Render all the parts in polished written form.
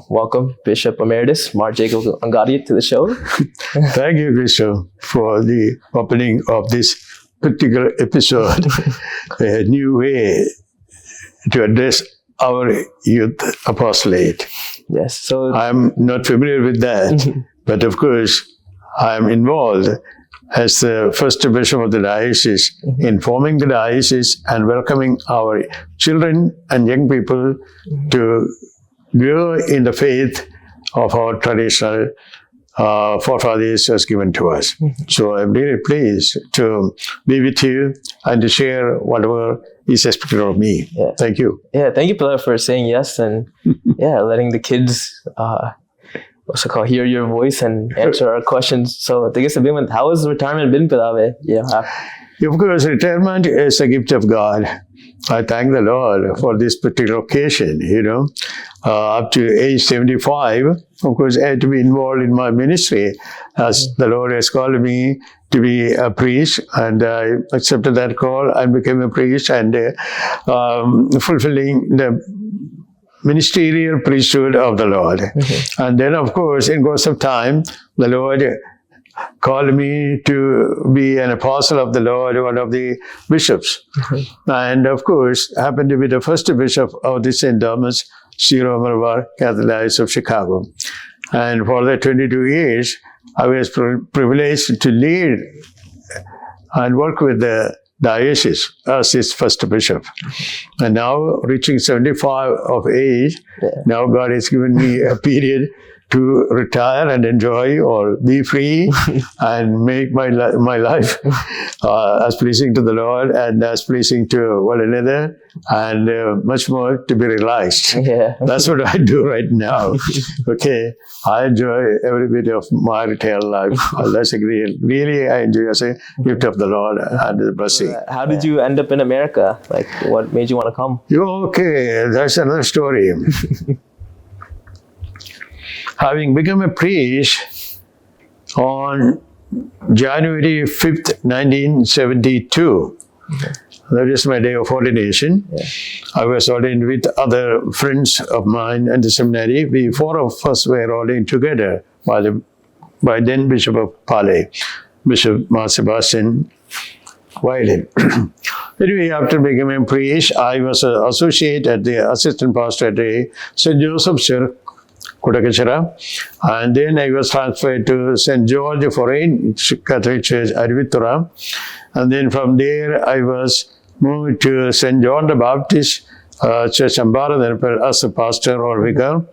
Welcome, Bishop Emeritus Jacob Angadiath, to the show. Thank you, Bishop, for the opening of this particular episode. A new way to address our youth apostolate. Yes, so I'm not familiar with that, but of course, I'm involved as the first bishop of the diocese, informing the diocese and welcoming our children and young people to grow in the faith of our traditional forefathers has given to us. So I'm really pleased to be with you and to share whatever is expected of me. Yeah. Thank you. Yeah, thank you for saying yes and letting the kids hear your voice and answer our questions. So how has retirement been, Pidabe? Of course, retirement is a gift of God. I thank the Lord for this particular occasion, up to age 75. Of course, I had to be involved in my ministry as the Lord has called me to be a priest, and I accepted that call and became a priest and fulfilling the ministerial priesthood of the Lord. And then, of course, in course of time, the Lord called me to be an apostle of the Lord, one of the bishops. And of course, happened to be the first bishop of the St. Thomas Syro-Malabar Diocese of Chicago. And for the 22 years, I was privileged to lead and work with the diocese as its first bishop. And now, reaching 75 of age, now God has given me a period to retire and enjoy or be free and make my life as pleasing to the Lord and as pleasing to one another and much more to be relaxed. Yeah. That's what I do right now. Okay. I enjoy every bit of my retired life. That's really I enjoy as a gift of the Lord and the blessing. How did you end up in America? Like, what made you want to come? Okay, that's another story. Having become a priest on January 5th, 1972, that is my day of ordination. I was ordained with other friends of mine at the seminary. We four of us were ordained together by then Bishop of Pale, Bishop Sebastian Wiley. Anyway, after becoming a priest, I was an associate at the assistant pastor at the St. Joseph's Church, Kudakachara, and then I was transferred to St. George Foreign Catholic Church, Arvitura, and then from there I was moved to St. John the Baptist Church, Ambara, as a pastor or vicar.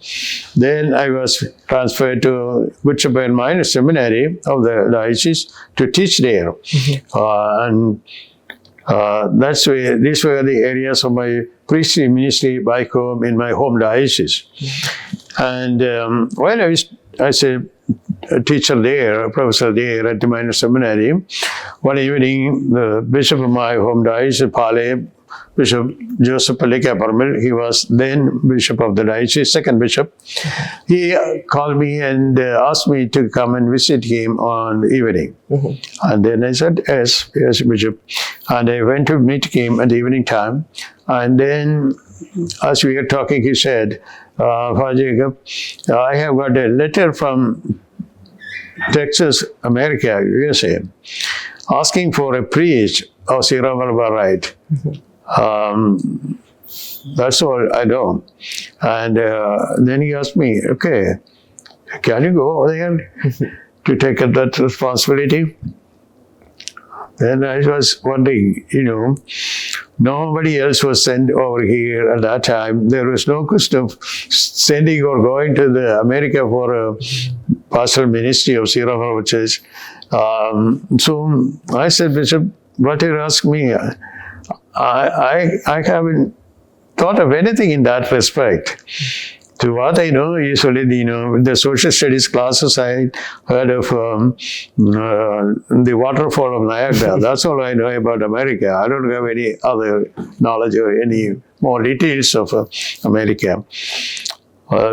Then I was transferred to Bishop and Minor Seminary of the diocese to teach there, and these were the areas of my priestly ministry back home in my home diocese. And while I was as a teacher there, a professor there at the minor seminary, one evening the bishop of my home diocese, Pale, Bishop Joseph Palika, he was then bishop of the diocese, second bishop. He called me and asked me to come and visit him on the evening. And then I said, yes, Bishop. And I went to meet him at the evening time. And then as we were talking, he said, Father Jacob, I have got a letter from Texas, America, USA, asking for a priest of Syro-Malabar Rite. That's all I know. And then he asked me, okay, can you go over there to take up that responsibility? Then I was wondering, nobody else was sent over here at that time. There was no custom of sending or going to the America for a pastoral ministry of Syro-Malabar Church. So I said, Bishop, what you ask me? I haven't thought of anything in that respect. To what I know, usually, the social studies classes, I heard of the waterfall of Niagara. That's all I know about America. I don't have any other knowledge or any more details of America.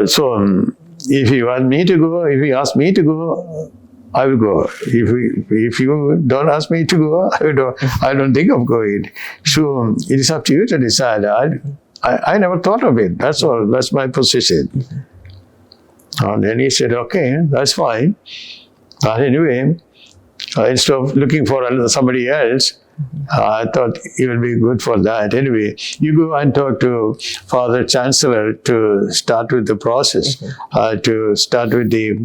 So if you want me to go, if you ask me to go, I will go. If you don't ask me to go, I don't think of going. So it is up to you to decide. I never thought of it. That's all. That's my position. And then he said, okay, that's fine. But anyway, instead of looking for somebody else, I thought it will be good for that. Anyway, you go and talk to Father Chancellor to start with the process, to start with the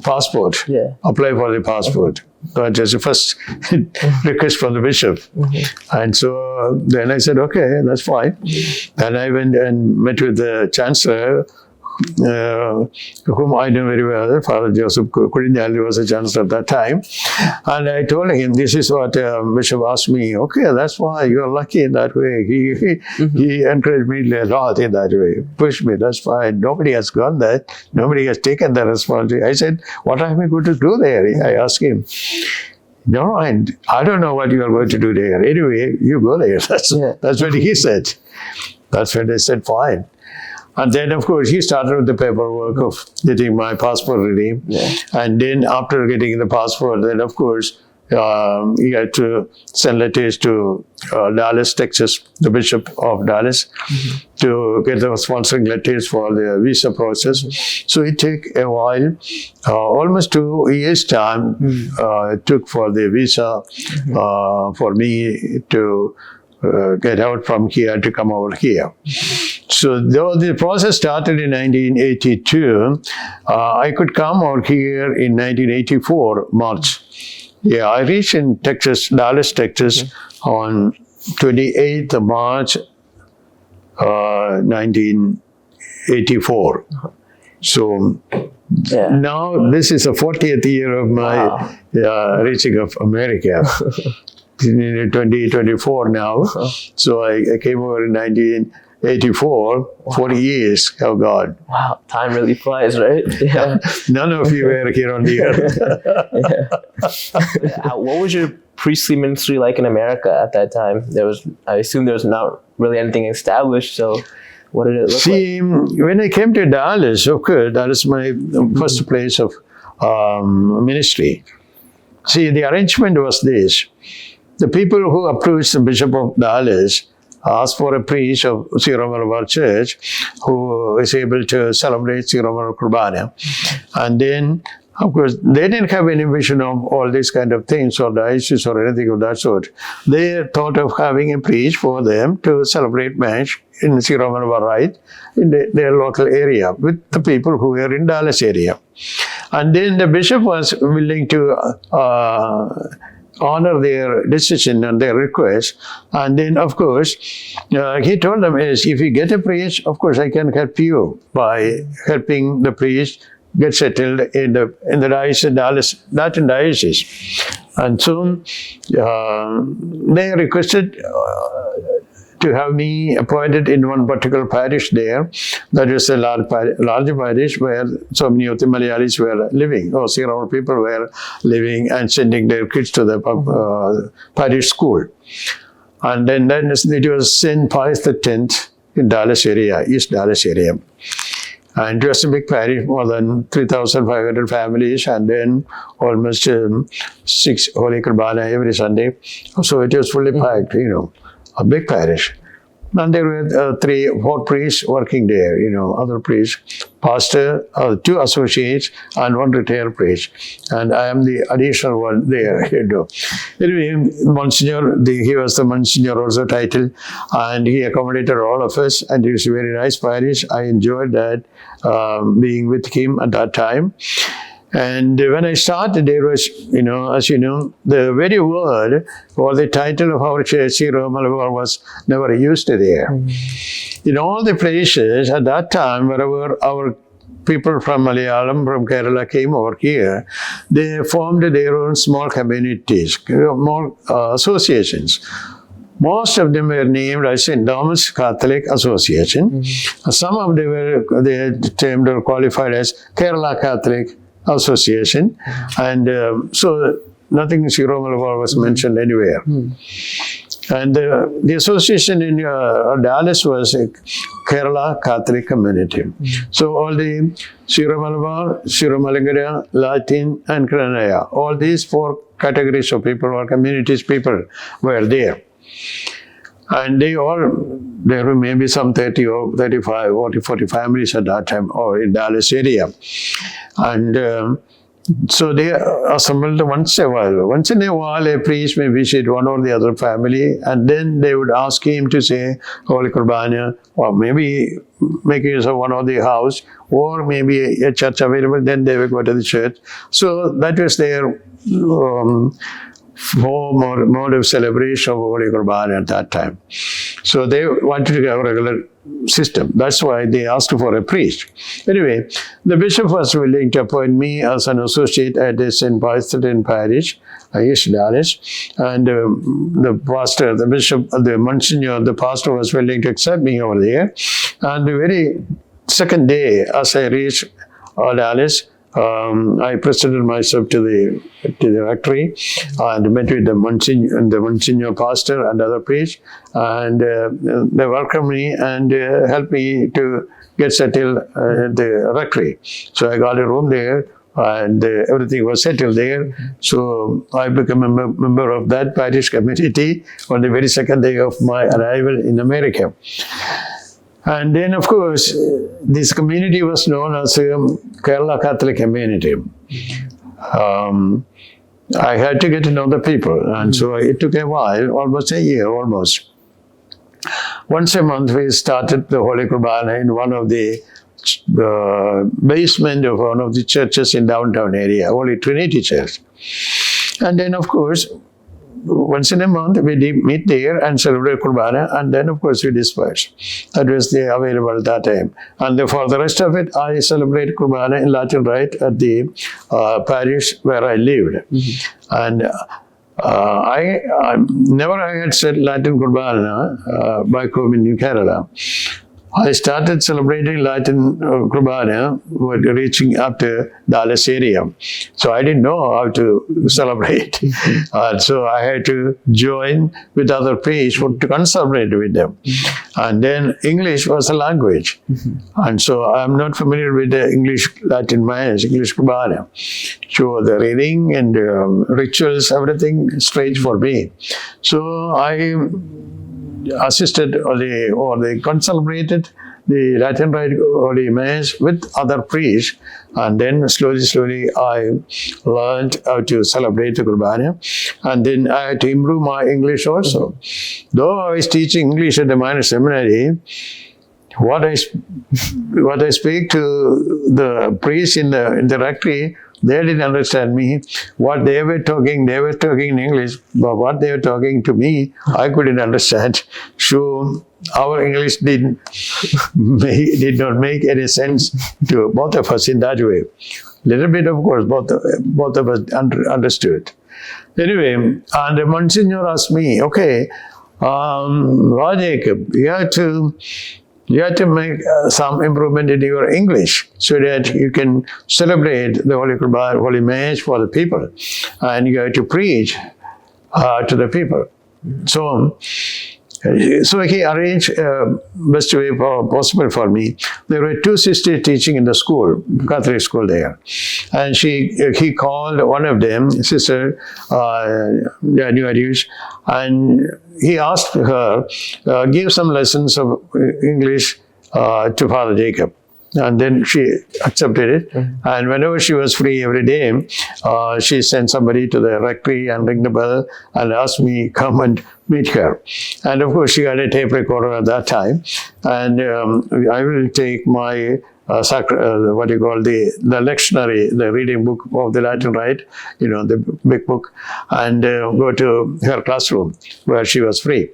passport, apply for the passport. That was the first request from the bishop. And so then I said, okay, that's fine. Then I went and met with the Chancellor, whom I know very well. Father Joseph Kudinjali was a chancellor at that time. And I told him, this is what Bishop asked me. Okay, that's why you're lucky in that way. He encouraged me a lot in that way, pushed me, that's fine. Nobody has gone there. Nobody has taken the responsibility. I said, what am I going to do there? I asked him. No, I don't know what you are going to do there. Anyway, you go there. That's what he said. That's when I said, fine. And then, of course, he started with the paperwork of getting my passport ready. And then after getting the passport, then, of course, he had to send letters to Dallas, Texas, the Bishop of Dallas, to get the sponsoring letters for the visa process. So it took a while, almost 2 years' time it took for the visa for me to get out from here to come over here. So though the process started in 1982, I could come out here in 1984, March. Yeah, I reached in Texas, Dallas, Texas on 28th of March, 1984. So now this is the 40th year of my reaching of America. In 2024 now. So I came over in 1984, 40 years, oh God. Wow, time really flies, right? None of you were here on the earth. What was your priestly ministry like in America at that time? I assume there was not really anything established, so what did it look like? When I came to Dallas, of course, that is my first place of ministry. See, the arrangement was this. The people who approached the Bishop of Dallas asked for a priest of Syro-Malabar Church who is able to celebrate Syro-Malabar Kurbana. And then, of course, they didn't have any vision of all these kind of things or diocese or anything of that sort. They thought of having a priest for them to celebrate Mass in Syro-Malabar Rite in their local area with the people who were in Dallas area. And then the bishop was willing to honor their decision and their request. And then, of course, he told them, if you get a priest, of course, I can help you by helping the priest get settled in the diocese, Dallas, Latin diocese. And so they requested to have me appointed in one particular parish there. That is a large parish where so many of the Malayalis were living, or Syro people were living and sending their kids to the parish school. And then it was St. Pius X in Dallas area, East Dallas area. And it was a big parish, more than 3,500 families, and then almost 6 Holy Kurbana every Sunday. So it was fully packed, a big parish. And there were 4 priests working there, other priests, pastor, 2 associates, and 1 retired priest. And I am the additional one there, Anyway, Monsignor, he was the Monsignor also title, and he accommodated all of us, and it was a very nice parish. I enjoyed that, being with him at that time. And when I started, there was, as you know, the very word or the title of our church, Syro-Malabar, was never used there. In all the places at that time, wherever our people from Malayalam, from Kerala came over here, they formed their own small communities, more associations. Most of them were named as St. Thomas Catholic Association. Some of them were termed or qualified as Kerala Catholic Association, and so nothing Syro-Malabar was mentioned anywhere. And the association in Dallas was a Kerala Catholic community. So all the Syro-Malabar, Syro-Malabar, Latin, and Kranaya, all these 4 categories of people or communities people were there. And there were maybe some 30 or 35 or 40 families at that time, or in Dallas area. And so they assembled once in a while. Once in a while, a priest may visit one or the other family, and then they would ask him to say Holy Qurbana, or maybe make use of one of the house, or maybe a church available, then they would go to the church. So that was their form or mode of celebration of Holy Qurbana at that time. So they wanted to have a regular system. That's why they asked for a priest. Anyway, the bishop was willing to appoint me as an associate at the St. Vincent Parish, East Dallas, and the pastor, the bishop, the Monsignor, the pastor was willing to accept me over there. And the very second day, as I reached Dallas, I presented myself to the rectory and met with the Monsignor pastor and other priests, and they welcomed me and helped me to get settled at the rectory. So I got a room there, and everything was settled there. So I became a member of that parish community on the very second day of my arrival in America. And then, of course, this community was known as Kerala Catholic community. I had to get to know the people, and so it took a while, almost a year, almost. Once a month, we started the Holy Qurbana in one of the basement of one of the churches in downtown area, Holy Trinity Church. And then, of course, once in a month, we meet there and celebrate Qurbana, and then, of course, we disperse. That was available at that time. And for the rest of it, I celebrate Qurbana in Latin Rite at the parish where I lived. And I never had said Latin Qurbana back home in New Kerala. I started celebrating Latin Qurbana reaching up to Dallas area. So I didn't know how to celebrate. So I had to join with other priests to celebrate with them. And then English was a language. And so I'm not familiar with the English Latin Mass, English Qurbana. So the reading and rituals, everything strange for me. So I assisted or they celebrated the Latin Rite Holy Mass with other priests, and then slowly I learned how to celebrate the Qurbana, and then I had to improve my English also. Though I was teaching English at the minor seminary, what I speak to the priests in the rectory, they didn't understand me. What they were talking in English, but what they were talking to me, I couldn't understand. So our English did not make any sense to both of us in that way. Little bit, of course, both of us understood. Anyway, and the Monsignor asked me, okay, Jacob, you have to make some improvement in your English so that you can celebrate the Holy Qurbana, Holy Mass for the people, and you have to preach to the people. So he arranged best way possible for me. There were two sisters teaching in the school, Catholic school there, and he called one of them, Sister Emeritus, and he asked her, give some lessons of English to Father Jacob. And then she accepted it. And whenever she was free every day, she sent somebody to the rectory and rang the bell and asked me come and meet her. And of course, she had a tape recorder at that time. And I will take my the lectionary, the reading book of the Latin Rite, the big book, and go to her classroom where she was free.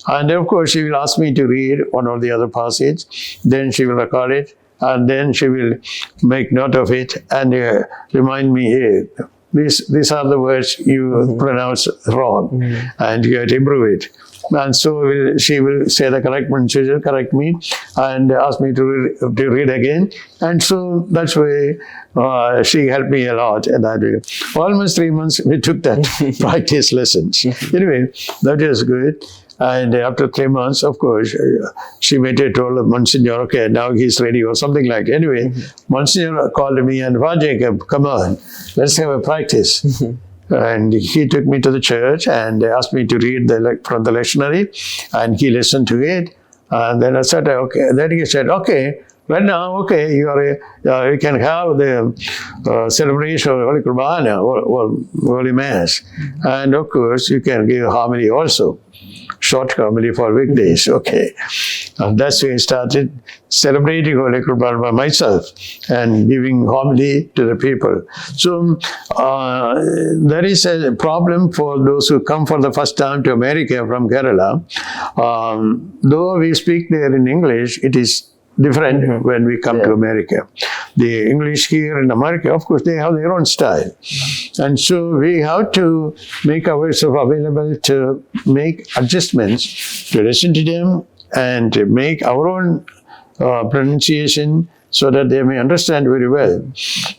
And of course, she will ask me to read one or the other passage. Then she will record it, and then she will make note of it and remind me, hey, these are the words you pronounce wrong, and you have to improve it. And so she will say the correct one, she will correct me and ask me to read again. And so that's why she helped me a lot. And almost 3 months we took that practice lessons. Anyway, that is good. And after 3 months, of course, she made a told Monsignor, okay, now he's ready or something like that. Anyway, Monsignor called me and, Father Jacob, come on, let's have a practice. And he took me to the church and asked me to read from the lectionary, and he listened to it. And then I said, okay. Then he said, okay, well now, okay, you can have the celebration of Holy Kurbana or Holy Mass. And of course, you can give homily also. Short homily for weekdays, okay. And that's why I started celebrating Holy Kurbana by myself and giving homily to the people. So there is a problem for those who come for the first time to America from Kerala. Though we speak there in English, it is different when we come to America. The English here in America, of course, they have their own style. And so we have to make ourselves available to make adjustments, to listen to them, and to make our own pronunciation so that they may understand very well.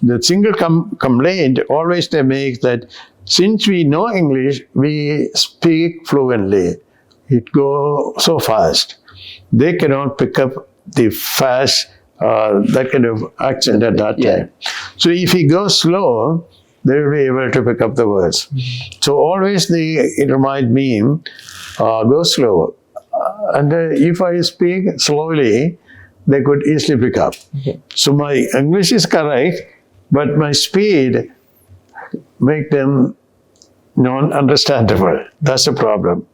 The single complaint always they make that since we know English, we speak fluently. It goes so fast. They cannot pick up the fast, that kind of accent at that time. So if we go slow, they will be able to pick up the words. So always it reminds me, go slow. And if I speak slowly, they could easily pick up. So my English is correct, but my speed make them non-understandable. That's the problem.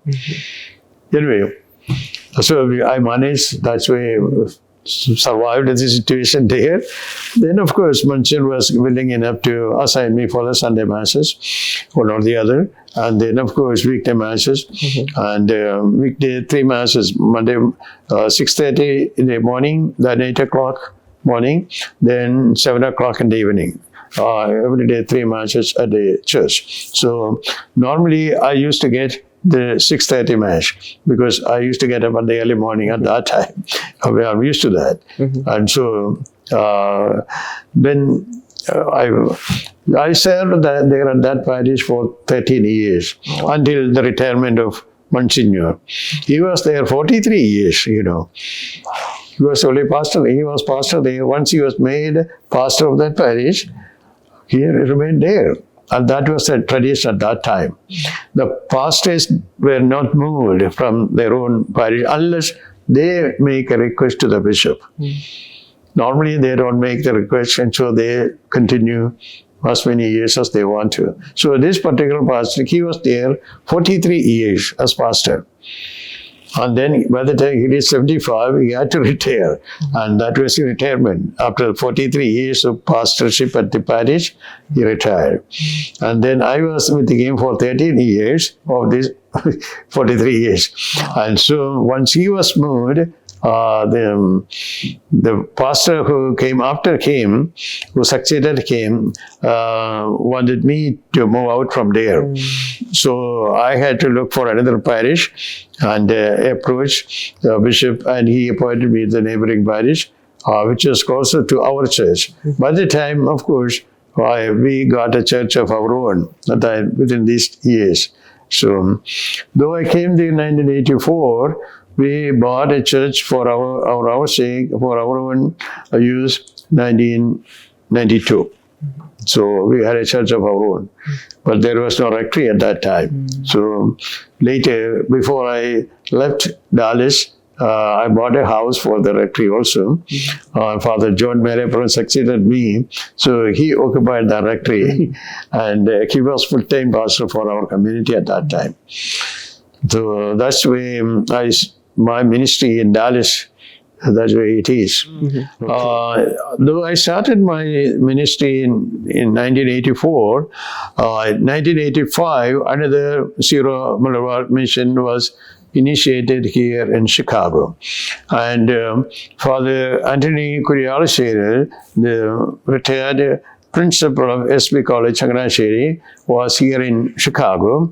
Anyway, so I managed, that's why I survived the situation there. Then, of course, Monsignor was willing enough to assign me for the Sunday Masses, one or the other. And then, of course, weekday Masses. And weekday 3 Masses, Monday 6:30 in the morning, then 8 o'clock morning, then 7 o'clock in the evening. Every day 3 Masses at the church. So normally I used to get the 6:30 Mass because I used to get up in the early morning at that time. I'm used to that. And so then I served there at that parish for 13 years until the retirement of Monsignor. He was there 43 years, you know. He was only pastor. He was pastor there. Once he was made pastor of that parish, he remained there. And that was a tradition at that time. The pastors were not moved from their own parish unless they make a request to the bishop. Normally they don't make the request, and so they continue as many years as they want to. So this particular pastor, he was there 43 years as pastor. And then by the time he reached 75, he had to retire. And that was his retirement. After 43 years of pastorship at the parish, he retired. And then I was with him for 13 years of this 43 years. And so once he was moved, the pastor who came after him, who succeeded him, wanted me to move out from there. So I had to look for another parish and approach the bishop, and he appointed me the neighboring parish, which was closer to our church. By the time, of course, we got a church of our own within these years. So though I came there in 1984, we bought a church for our sake, for our own use, 1992. So we had a church of our own. But there was no rectory at that time. So later, before I left Dallas, I bought a house for the rectory also. Father John Merepron succeeded me. So he occupied the rectory. And he was full-time pastor for our community at that time. So that's why my ministry in Dallas, that's where it is. Though I started my ministry in 1984, in 1985, another Syro-Malabar mission was initiated here in Chicago. And Father Anthony Kurialashere, the retired principal of SB College, Changanasheri, was here in Chicago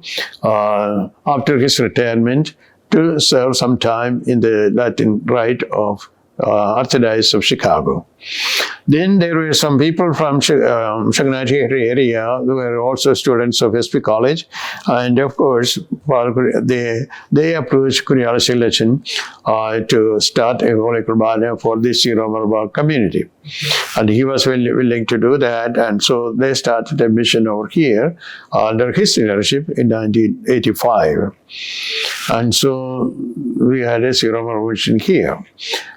after his retirement to serve some time in the Latin Rite of Archdiocese of Chicago. Then there were some people from Shagnati area who were also students of SP College, and of course, they approached Kunyala Silachan to start a Holy Kurbana for the Syro-Malabar community. And he was willing to do that, and so they started a mission over here under his leadership in 1985. And so we had a Syro-Malabar mission here.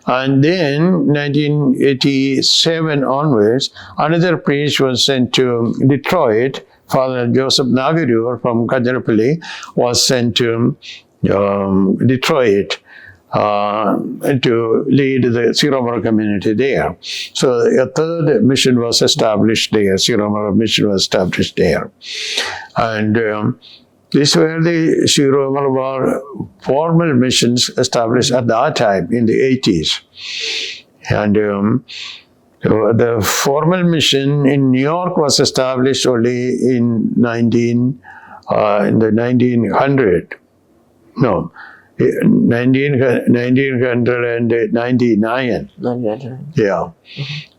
And then 1987 onwards, another priest was sent to Detroit. Father Joseph Nagarur from Kajarapalli was sent to Detroit to lead the Syro-Malabar community there. So a third mission was established there. Syro-Malabar mission was established there. And these were the Syro-Malabar formal missions established at that time in the 80s. And the formal mission in New York was established only in 1900. No, 1999. Yeah.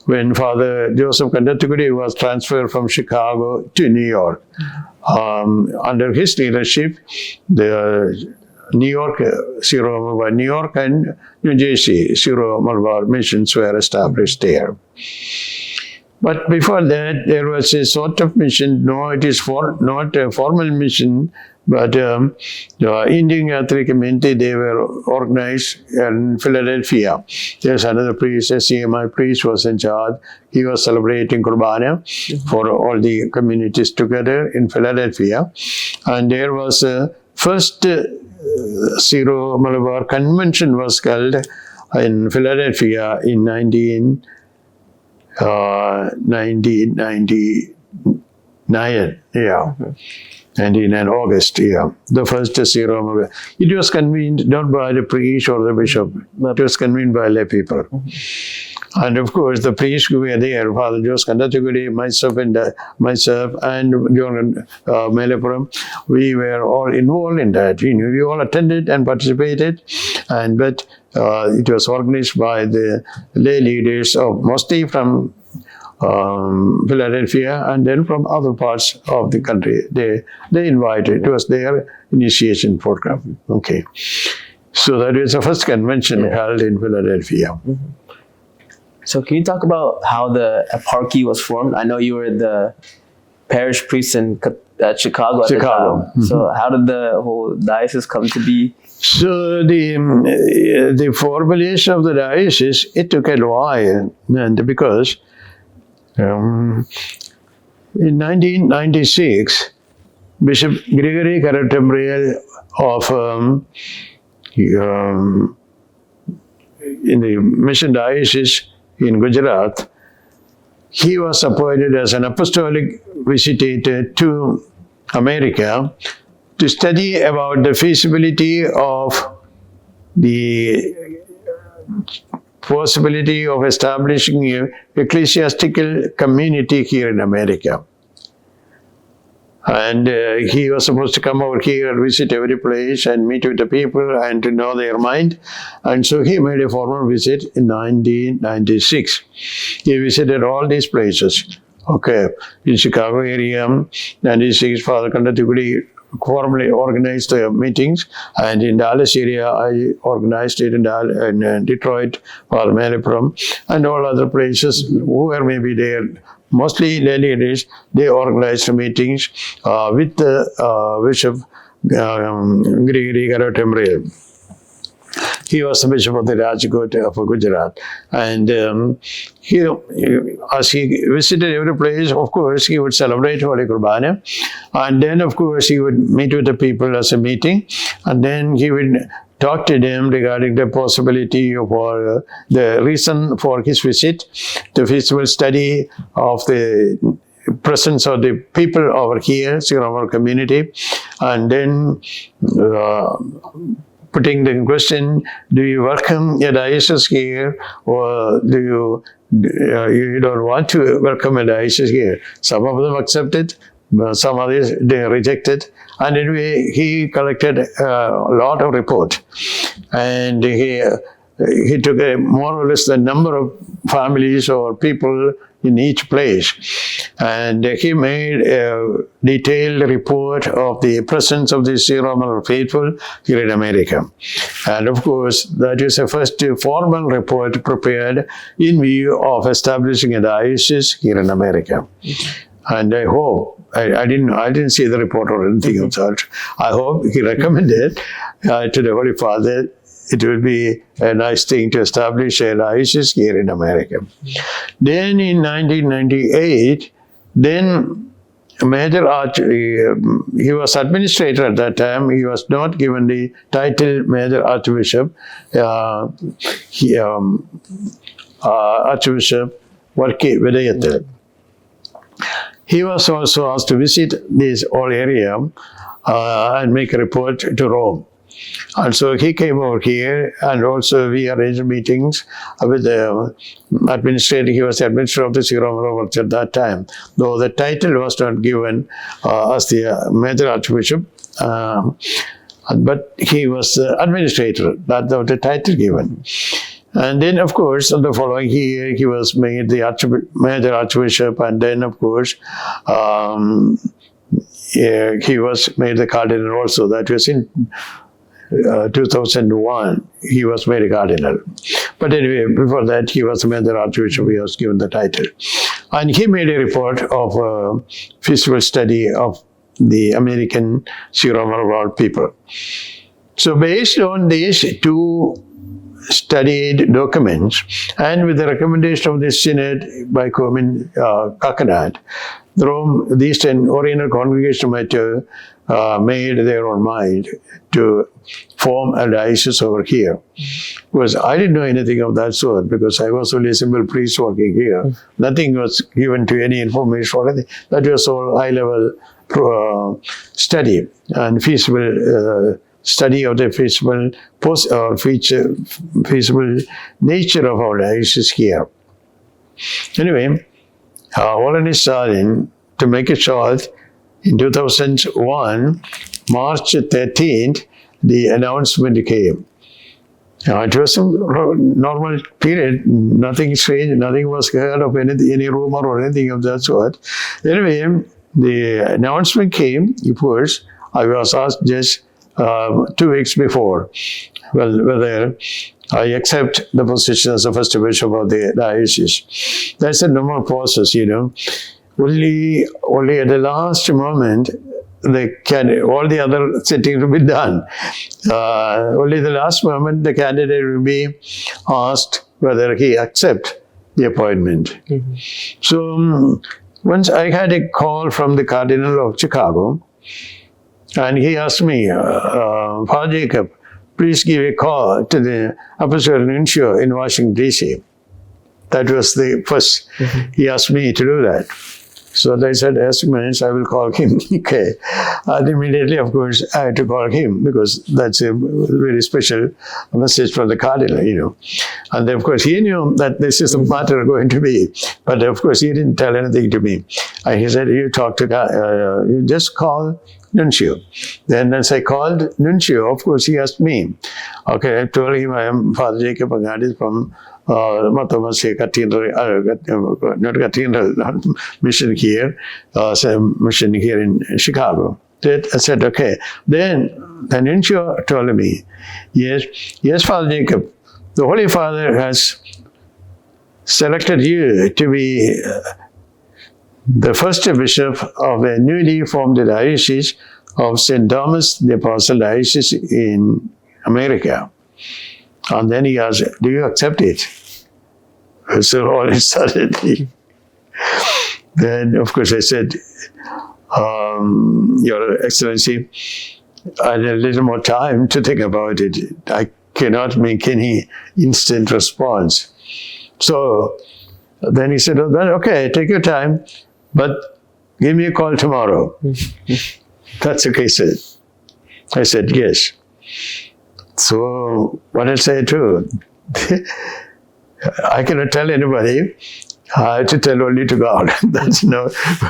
When Father Joseph Kandathukudi was transferred from Chicago to New York. Under his leadership, the New York Syro-Malabar, New York and New Jersey Syro-Malabar missions were established there. But before that, there was a sort of mission. No, it is not a formal mission, but the Indian Catholic community, they were organized in Philadelphia. There's another priest, a CMI priest was in charge. He was celebrating Kurbana for all the communities together in Philadelphia. And there was a first Syro-Malabar convention was held in Philadelphia in 1999. Yeah. 1999 August, yeah. The first Syro-Malabar. It was convened not by the priest or the bishop, but it was convened by lay people. And of course, the priests who were there, Father Joseph Kandathukudi, myself and John Melepuram, we were all involved in that. We all attended and participated, but it was organized by the lay leaders, mostly from Philadelphia and then from other parts of the country. They invited. It was their initiation program. Okay. So that was the first convention held in Philadelphia. So can you talk about how the eparchy was formed? I know you were the parish priest at Chicago at the time. So how did the whole diocese come to be? So the formulation of the diocese, it took a while, and because in 1996, Bishop Gregory Karatembriel of in the mission diocese in Gujarat, he was appointed as an apostolic visitator to America to study about the feasibility of the possibility of establishing an ecclesiastical community here in America. And he was supposed to come over here and visit every place and meet with the people and to know their mind. And so he made a formal visit in 1996. He visited all these places. Okay, in Chicago area, 96, Father Kandathukudi formally organized the meetings, and in Dallas area, I organized it in Detroit, Father Melepuram, and all other places who were maybe there. Mostly lay leaders, they organized meetings with Bishop Gregory Karatembriel. He was the Bishop of the Rajkot of Gujarat. And as he visited every place, of course, he would celebrate Holy Kurbana. And then, of course, he would meet with the people as a meeting. And then he would talk to them regarding the possibility or the reason for his visit, the physical study of the presence of the people over here, Syro-Malabar community, and then putting the question, do you welcome a diocese here, or do you don't want to welcome a diocese here? Some of them accepted, some others they rejected. And anyway, he collected a lot of report, and he he took more or less the number of families or people in each place. And he made a detailed report of the presence of the Syro-Malabar faithful here in America. And of course, that is the first formal report prepared in view of establishing a diocese here in America. And I hope, I didn't see the report or anything of such. I hope he recommended to the Holy Father it will be a nice thing to establish a diocese here in America. Then in 1998, then Major he was administrator at that time. He was not given the title Major Archbishop. Archbishop Angadiath. He was also asked to visit this whole area and make a report to Rome. And so he came over here, and also we arranged meetings with the administrator. He was the administrator of the Syro-Malabar Church at that time, though the title was not given as the Major Archbishop, but he was the administrator, not the title given. And then, of course, in the following year, he was made the Major Archbishop, and then, of course, he was made the Cardinal also. That was in 2001, he was made a Cardinal. But anyway, before that, he was the Major Archbishop. He was given the title. And he made a report of physical study of the American Syro-Malabar people. So based on these two studied documents, and with the recommendation of the Synod by Comin Kakanat, the Eastern Oriental Congregation might made their own mind to form a diocese over here. Because I didn't know anything of that sort, because I was only a simple priest working here. Nothing was given to any information or anything. That was all high-level study and feasible study of the feasible nature of our diocese here. Anyway, all in his sudden, to make it short, in 2001, March 13th, the announcement came. It was a normal period, nothing strange, nothing was heard of any rumor or anything of that sort. Anyway, the announcement came, of course. I was asked just 2 weeks before whether I accept the position as the first bishop of the diocese. That's a normal process, you know. Only at the last moment, all the other settings will be done. Only the last moment, the candidate will be asked whether he accepts the appointment. Mm-hmm. So once I had a call from the Cardinal of Chicago, and he asked me, Father Jacob, please give a call to the Apostolic Nuncio in Washington, D.C. That was the first. Mm-hmm. He asked me to do that. So they said, as minutes, I will call him. Okay. And immediately, of course, I had to call him, because that's a very special message from the Cardinal, you know. And then, of course, he knew that this is the matter going to be. But of course, he didn't tell anything to me. And he said, you just call Nuncio. Then as I called Nuncio, of course, he asked me. Okay, I told him I am Father Jacob Angadiath from mission here, mission here in Chicago. I said, okay. Then the Nuncio told me, yes, Father Jacob, the Holy Father has selected you to be the first bishop of a newly formed diocese of St. Thomas the Apostle Diocese in America. And then he asked, do you accept it? So all of a sudden, then of course I said, Your Excellency, I had a little more time to think about it. I cannot make any instant response. So then he said, oh, then, okay, take your time, but give me a call tomorrow. That's okay, sir. I said, yes. So what else I do? I cannot tell anybody. I have to tell only to God. That's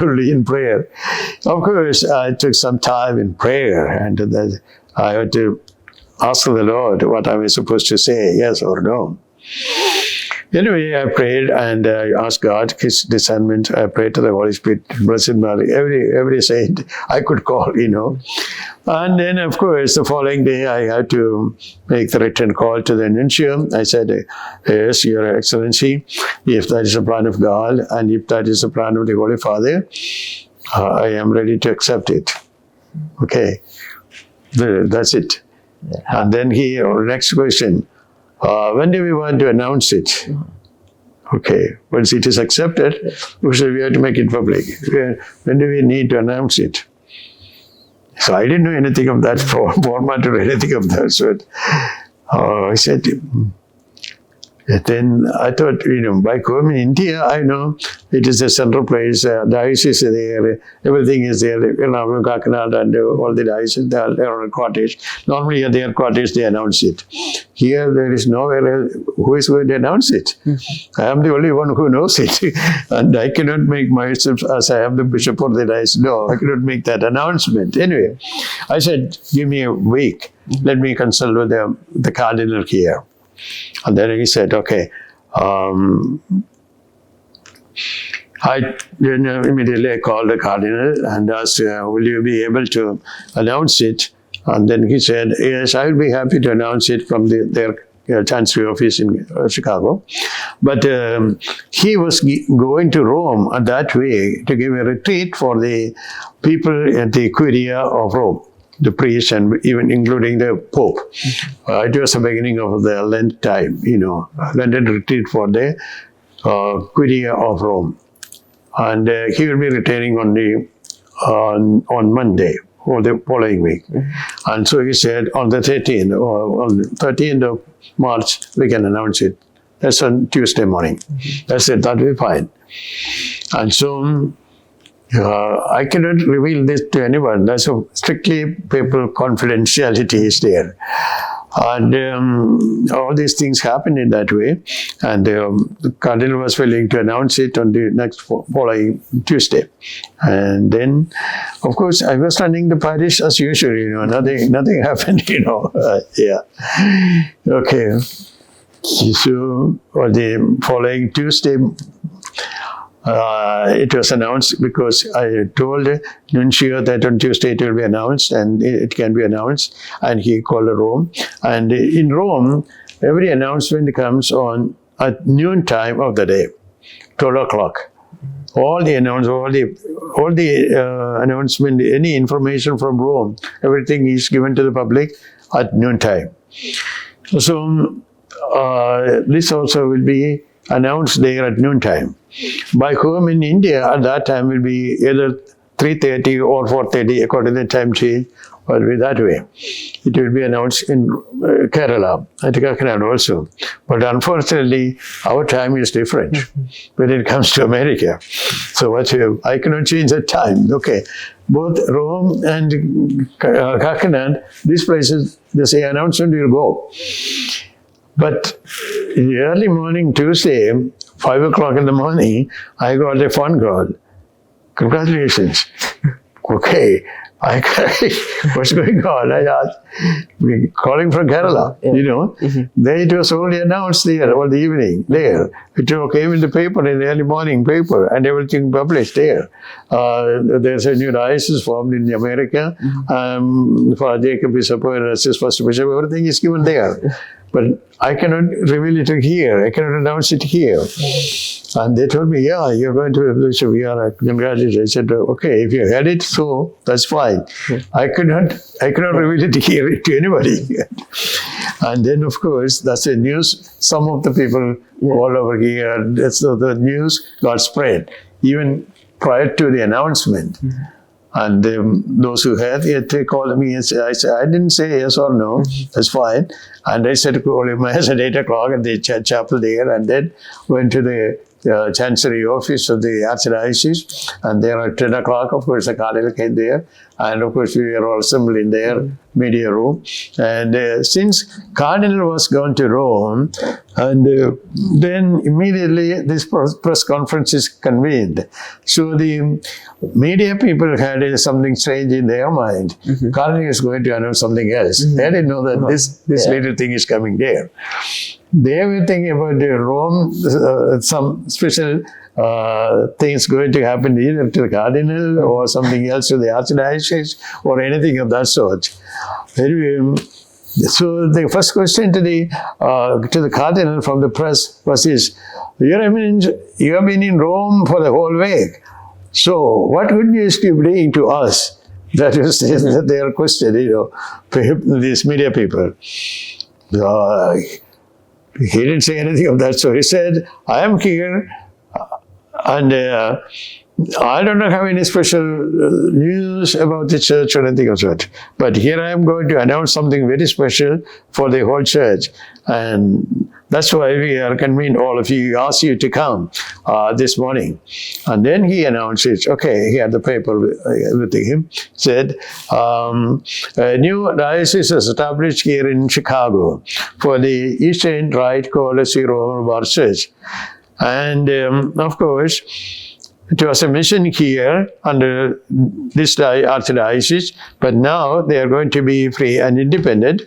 only in prayer. Of course, I took some time in prayer, and then I had to ask the Lord what I was supposed to say, yes or no. Anyway, I prayed and I asked God His discernment. I prayed to the Holy Spirit, Blessed Mary, every saint I could call, And then, of course, the following day, I had to make the return call to the nuncio. I said, yes, Your Excellency, if that is the plan of God and if that is the plan of the Holy Father, I am ready to accept it. Okay, that's it. Yeah. And then next question. When do we want to announce it? Okay, once it is accepted, we have to make it public. When do we need to announce it? So I didn't know anything of that format or anything of that sort. I said, then I thought, back home in India, I know it is a central place, diocese is there, everything is there, Kakinada and all the dioceses, they are on a cottage. Normally at their cottage, they announce it. Here, there is nowhere who is going to announce it. I am the only one who knows it. And I cannot make myself, as I am the bishop of the diocese, no, I cannot make that announcement. Anyway, I said, give me a week. Let me consult with the cardinal here. And then he said, okay. I immediately called the cardinal and asked, will you be able to announce it? And then he said, yes, I will be happy to announce it from their chancery office in Chicago. But he was going to Rome that way to give a retreat for the people at the Curia of Rome, the priests and even including the Pope. It was the beginning of the Lent time, Lenten retreat for the Curia of Rome. And he will be returning on Monday or the following week. And so he said on the 13th or on the 13th of March, we can announce it. That's on Tuesday morning. I said, that will be fine. And so I cannot reveal this to anyone. That's strictly papal confidentiality is there. And all these things happened in that way. And the cardinal was willing to announce it on the next following Tuesday. And then, of course, I was running the parish as usual, nothing happened, yeah. Okay. So, on the following Tuesday, it was announced because I told Nuncio that on Tuesday it will be announced and it can be announced, and he called Rome. And in Rome, every announcement comes on at noon time of the day, 12 o'clock. All the announcement, any information from Rome, everything is given to the public at noon time. So this also will be announced there at noon time. By home in India, at that time will be either 3:30 or 4:30 according to the time change, or will be that way. It will be announced in Kerala, at Kakinada also. But unfortunately, our time is different when it comes to America. So I cannot change the time. Okay, both Rome and Kakinada, these places, the same announcement will go. But in the early morning, Tuesday, 5 o'clock in the morning, I got a phone call. Congratulations. Okay. What's going on? I asked, we're calling from Kerala, Then it was only announced there all the evening there. It came in the paper, in the early morning paper, and everything published there. There's a new diocese formed in America. For Jacob is appointed as first bishop. Everything is given there. But I cannot reveal it here. I cannot announce it here. And they told me, yeah, you're going to be bishop. Congratulations. I said, okay, if you had it, so that's fine. I cannot reveal it here to anybody. And then, of course, that's the news. Some of the people all over here, so the news got spread, even prior to the announcement. And those who had it, they called me and said, I didn't say yes or no, that's fine. And I said, call him at 8 o'clock at the chapel there, and then went to the Chancery office of the Archdiocese, and there at 10 o'clock, of course, the Cardinal came there, and of course, we were all assembled in their media room. And since Cardinal was going to Rome, and then immediately this press conference is convened. So the media people had something strange in their mind. Cardinal is going to announce something else. They didn't know that this little thing is coming there. They were thinking about the Rome, some special things going to happen either to the Cardinal or something else to the Archdiocese or anything of that sort. Anyway, so the first question to the Cardinal from the press was this: Your Eminence, you have been in Rome for the whole week. So what good news do you bring to us? That was their question, these media people. He didn't say anything of that sort. He said, I am here and I don't have any special news about the church or anything of that. But here I am going to announce something very special for the whole church. And that's why we are convened, all of you, asked you to come this morning. And then he announced it. Okay, he had the paper with him. Said, a new diocese is established here in Chicago for the Eastern Rite called the Syro-Malabar Church. And of course, it was a mission here under this Archdiocese, but now they are going to be free and independent.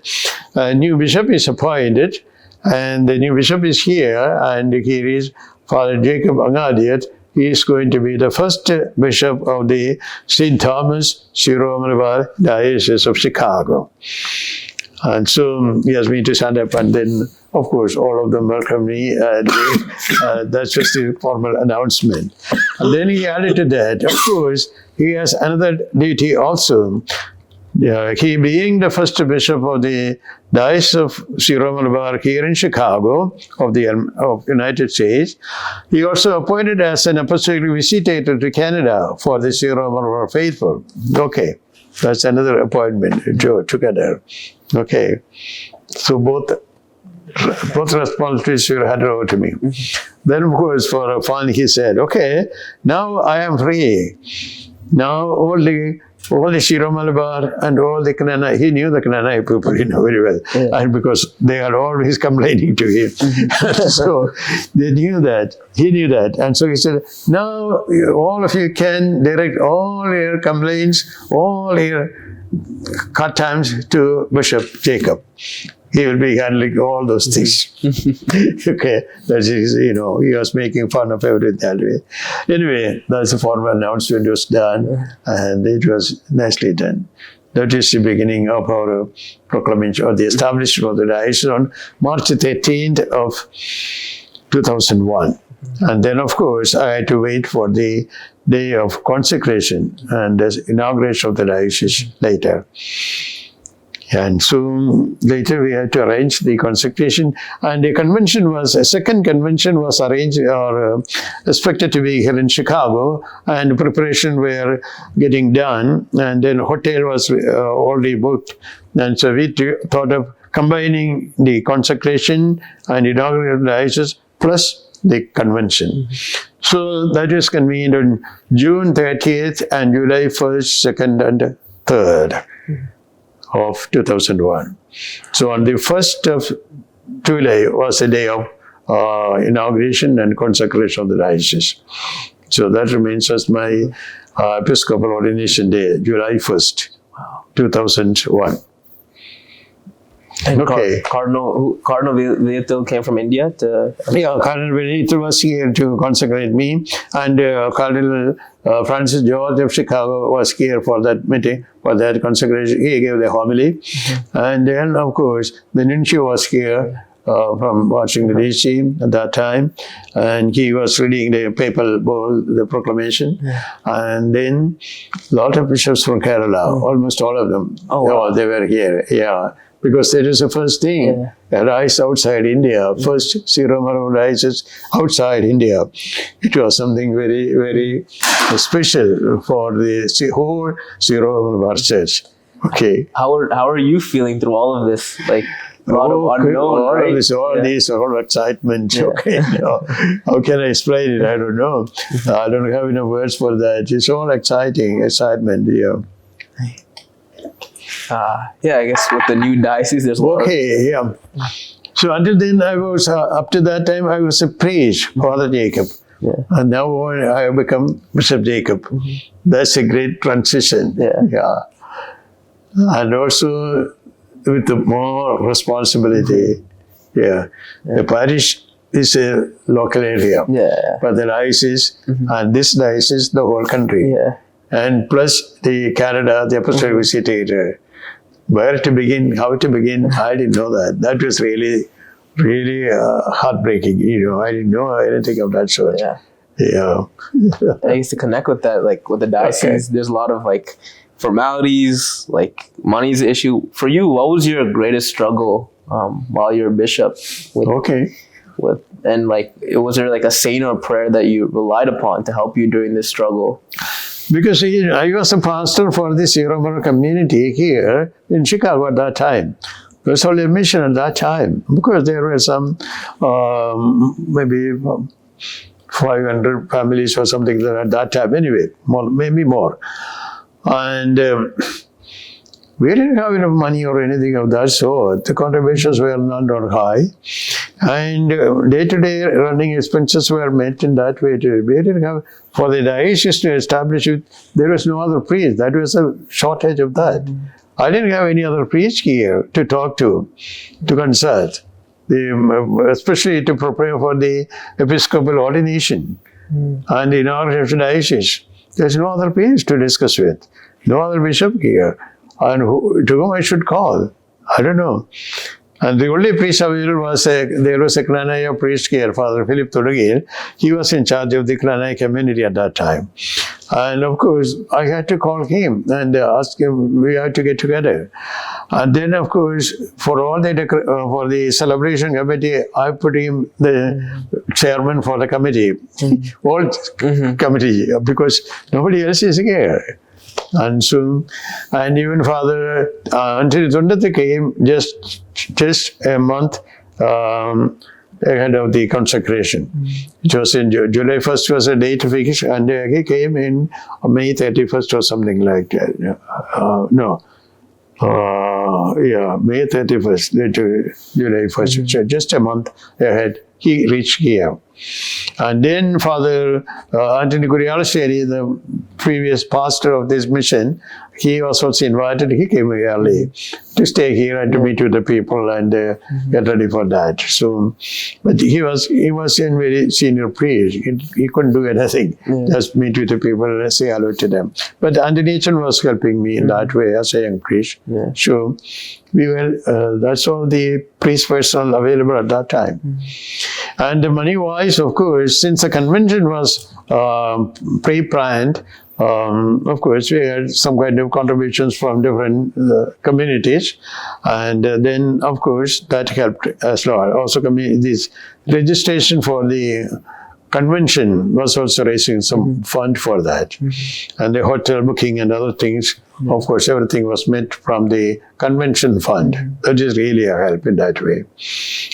A new bishop is appointed, and the new bishop is here, and here is Father Jacob Angadiath. He is going to be the first bishop of the St. Thomas Syro-Malabar Diocese of Chicago. And so he asked me to stand up, and then, of course, all of them welcomed me. And that's just the formal announcement. And then he added to that, of course, he has another duty also. He being the first bishop of the Diocese of Syro-Malabar here in Chicago of United States, he also appointed as an apostolic visitator to Canada for the Syro-Malabar faithful. Okay, that's another appointment together. Okay, so both responsibilities were handed over to me. Then, of course, for fun, he said, okay, now I am free. Now all the Syro-Malabar and all the Kananai, he knew the Kananai people, very well, and because they are always complaining to him. So they knew that, he knew that. And so he said, now all of you can direct all your complaints, all your cut times to Bishop Jacob. He will be handling all those things. Okay, that is, he was making fun of everything that way. Anyway, that's the formal announcement was done, and it was nicely done. That is the beginning of our proclamation, or the establishment of the diocese on March 13th of 2001. And then, of course, I had to wait for the day of consecration and the inauguration of the diocese later. And soon later we had to arrange the consecration, and a second convention was arranged or expected to be here in Chicago, and preparation were getting done, and then hotel was already booked. And so we thought of combining the consecration and inauguration of the diocese plus the convention. So that was convened on June 30th and July 1st, 2nd and 3rd. Of 2001. So on the 1st of July was the day of inauguration and consecration of the diocese. So that remains as my episcopal ordination day, July 1st, 2001. And okay. Cardinal Benito came from India to... Yeah, Cardinal Benito was here to consecrate me, and Cardinal Francis George of Chicago was here for that meeting, for that consecration. He gave the homily. And then, of course, the nuncio was here from Washington, D.C. at that time, and he was reading the papal bull, the proclamation. And then a lot of bishops from Kerala, almost all of them, they were here. Yeah. Because that is the first thing, a diocese outside India, first Syro-Malabar diocese outside India. It was something very, very special for the whole Syro-Malabar Church. Okay. How are you feeling through all of this? Like, a lot of unknown, right? All these excitement. Okay, how can I explain it? I don't know. I don't have enough words for that. It's all excitement. Yeah. I guess with the new diocese, there's a lot of... So until then, I was, up to that time, I was a priest, Father Jacob. Yeah. And now I have become Bishop Jacob. That's a great transition. Yeah. And also with more responsibility. The parish is a local area. But the diocese, and this diocese, the whole country. And plus the Canada, the apostolic visitor. Where to begin, how to begin, I didn't know that. That was really heartbreaking. I didn't know anything of that sort. I used to connect with that, like with the diocese. There's a lot of like formalities, like money's the issue. For you, what was your greatest struggle while you're a bishop? And like, was there like a saint or prayer that you relied upon to help you during this struggle? Because I was a pastor for the Syro-Malabar community here in Chicago at that time. It was only a mission at that time. Because there were some, maybe 500 families or something like that at that time. Anyway, maybe more. And we didn't have enough money or anything of that sort. The contributions were not high. And day-to-day running expenses were met in that way. We didn't have, for the diocese to establish it, there was no other priest. That was a shortage of that. I didn't have any other priest here to talk to consult, especially to prepare for the episcopal ordination and the inauguration of diocese. There's no other priest to discuss with, no other bishop here. And to whom I should call? I don't know. And the only priest available was there was a Klanaya priest here, Father Philip Tudagil. He was in charge of the Klanaya community at that time. And of course, I had to call him and ask him, we had to get together. And then, of course, for all for the celebration committee, I put him the chairman for the committee, all committee, because nobody else is here. And soon, and even Father Antony Tundatha came just a month ahead of the consecration. It was in July 1st was a date fixed, and he came in May 31st or something like that. May 31st, July 1st, so just a month ahead, he reached here. And then Father Anthony Kurialaseri, the previous pastor of this mission, he was also invited. He came early to stay here and to meet with the people and get ready for that. So, but he was a very senior priest. He couldn't do anything. Just meet with the people and say hello to them. But Anthony was helping me in that way as a young priest. So we were. That's all the priest personnel available at that time. And the money-wise, of course, since the convention was pre-planned, of course, we had some kind of contributions from different communities, and then, of course, that helped as well. Also, this registration for the convention was also raising some fund for that, and the hotel booking and other things. Of course, everything was met from the convention fund. That is really a help in that way.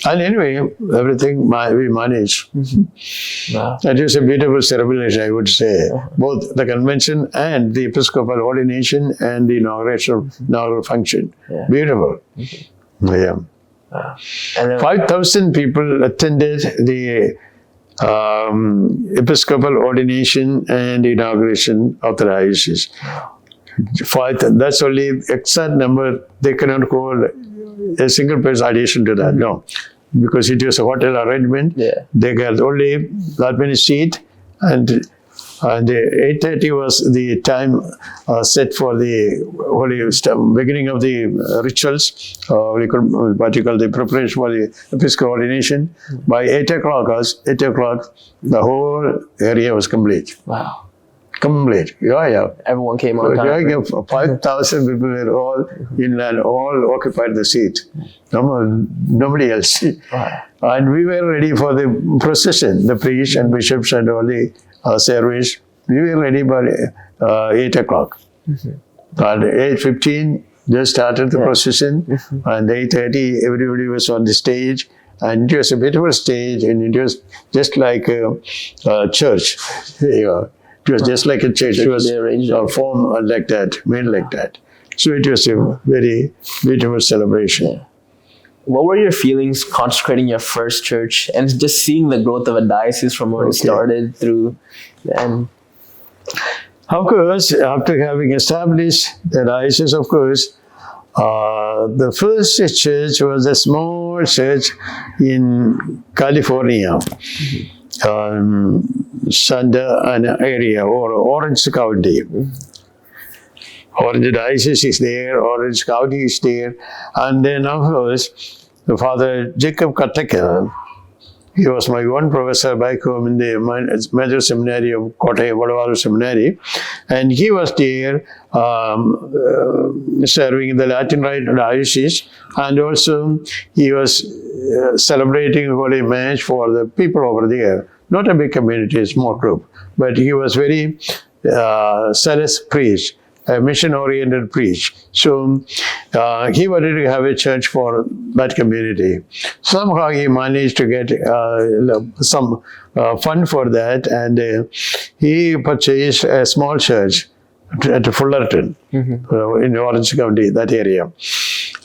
And anyway, everything we managed. That was a beautiful celebration, I would say. Both the convention and the episcopal ordination and the inaugural function. Beautiful. And 5,000 people attended the episcopal ordination and inauguration of the diocese. That's only exact number. They cannot call a single person addition to that. No, because it was a hotel arrangement. They got only that many seats, and 8:30 was the time set for the beginning of the rituals. What you call the preparation for the episcopal ordination. By 8 o'clock, the whole area was complete. Wow. Complete. Everyone came on time. 5,000 people were all in and all occupied the seat. Nobody else. And we were ready for the procession. The priest and bishops and all the service. We were ready by 8 o'clock. At 8:15, just started the procession, and 8:30 everybody was on the stage, and it was a beautiful stage, and it was just like a church. It was just like a church. It was formed like that, made like that. So it was a very beautiful celebration. Yeah. What were your feelings consecrating your first church and just seeing the growth of a diocese from where it started through then? Of course, after having established the diocese, of course, the first church was a small church in California, Santa area or Orange County. Orange Diocese is there, Orange County is there, and then of course, the Father Jacob Angadiath, he was my one professor back home in the major seminary of Kottayam Vadavalu Seminary, and he was there serving in the Latin Rite Diocese, and also he was celebrating Holy Mass for the people over there. Not a big community, a small group, but he was very zealous priest, a mission-oriented priest. So he wanted to have a church for that community. Somehow he managed to get some fund for that, and he purchased a small church at Fullerton in Orange County, that area.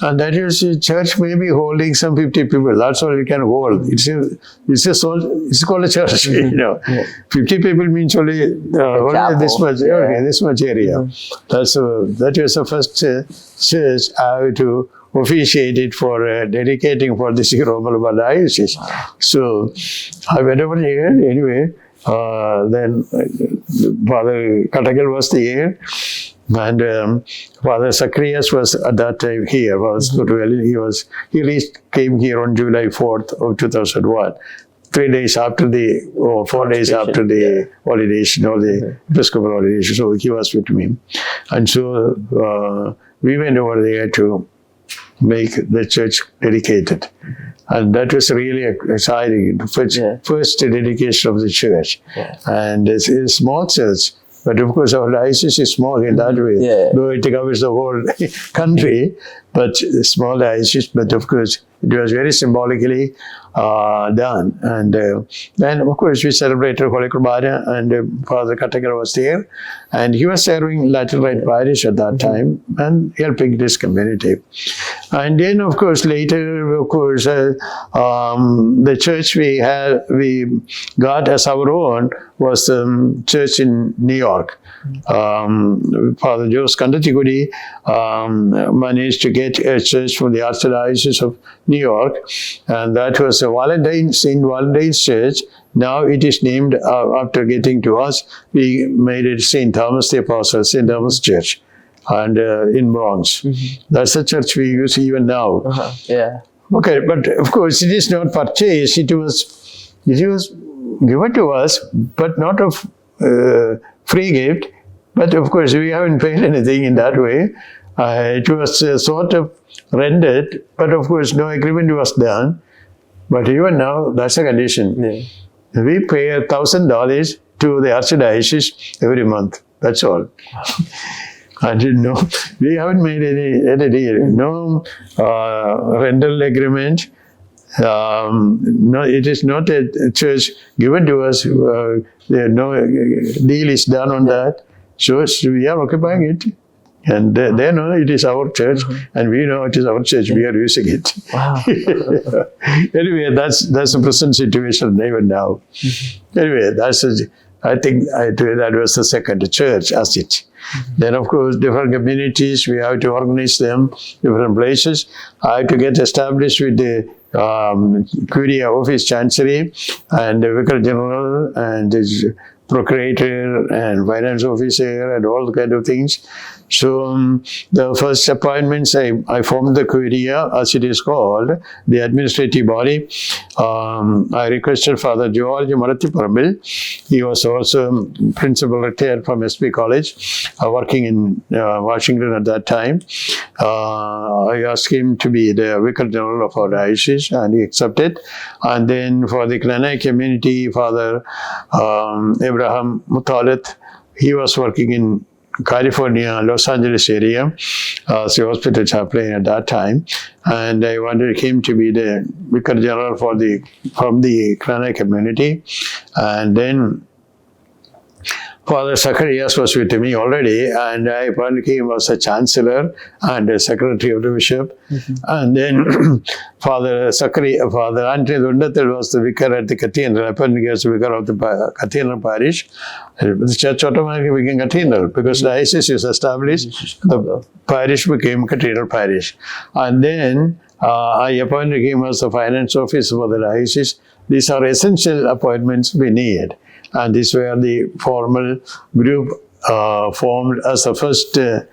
And that is a church maybe holding some 50 people. That's all you can hold. It's called a church, 50 people means only this much, this much area. That was the first church I had to officiate it for dedicating for the Syro-Malabar Diocese. So I went over here anyway. Then Father Katagal was there, and Father Zacharias was at that time here. He came here on July 4th of 2001, 3 days after or 4 days after the ordination or the episcopal ordination. So he was with me, and so we went over there to make the church dedicated. And that was really exciting, first dedication of the church. And it's a small church, but of course our diocese is small in that way, though it covers the whole country, but small diocese, but of course it was very symbolically done. And then of course we celebrated Holy Kurbana, and Father Katagal was there, and he was serving Latin Rite Parish at that time and helping this community. And then of course later, of course, the church we got as our own was the church in New York. Father Jose Kandatigudi managed to get a church from the Archdiocese of New York, and that was a St. Valentine's Church. Now it is named after getting to us. We made it St. Thomas the Apostle, St. Thomas Church, and in Bronx. That's the church we use even now. Okay, but of course it is not purchased. It was given to us, but not of free gift. But of course we haven't paid anything in that way. It was sort of rented, but of course no agreement was done. But even now, that's a condition. We pay $1,000 to the Archdiocese every month. That's all. I didn't know. We haven't made any deal. No rental agreement. No, it is not a church given to us. No deal is done on that. So we are occupying it. And they know it is our church, and we know it is our church. We are using it. Wow. Anyway, that's the present situation even now. Anyway, I think that was the second church as it. Then, of course, different communities, we have to organize them, different places. I have to get established with the Curia Office Chancery and the Vicar General and the Procurator and Finance Officer and all kind of things. So the first appointments, I formed the Curia, as it is called, the administrative body. I requested Father George Marathiparambil. He was also principal retired from SP College, working in Washington at that time. I asked him to be the Vicar General of our diocese, and he accepted. And then for the Klanai community, Father Abraham Muthalet, he was working in California, Los Angeles area as a hospital chaplain at that time, and I wanted him to be the Vicar General from the Krana community, and then Father Zacharias was with me already, and I appointed him as a chancellor and a secretary of the bishop. And then Father Anthony Dundathil was the vicar at the cathedral. I appointed him as the vicar of the cathedral parish. The church automatically became cathedral because the diocese is established. The parish became cathedral parish. And then I appointed him as the finance officer for the diocese. These are essential appointments we need. And these were the formal group formed as the first, the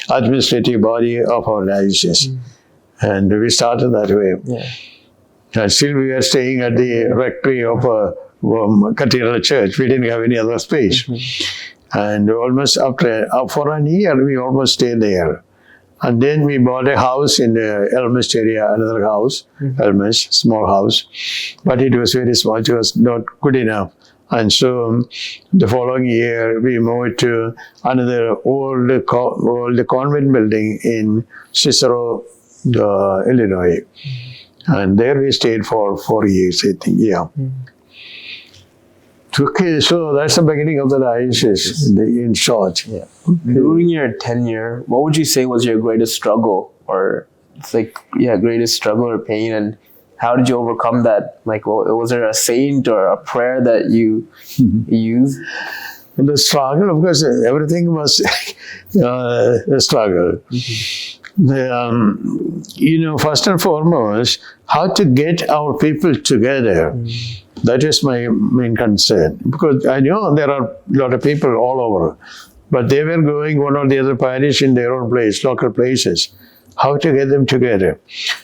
administrative body of our diocese. And we started that way. Yeah. And still we are staying at the rectory of a cathedral church. We didn't have any other space. And almost for a year, we almost stayed there. And then we bought a house in the Elmhurst area, another house, Elmhurst, small house. But it was very small, it was not good enough. And so the following year, we moved to another old convent building in Cicero, Illinois. And there we stayed for 4 years, I think, yeah. Okay, so that's the beginning of the diocese, in short. Yeah. During your tenure, what would you say was your greatest struggle, or greatest struggle or pain, and how did you overcome that? Like, was there a saint or a prayer that you used? The struggle, of course, everything was a struggle. First and foremost, how to get our people together. That is my main concern, because I know there are a lot of people all over, but they were going one or the other parish in their own place, local places. How to get them together.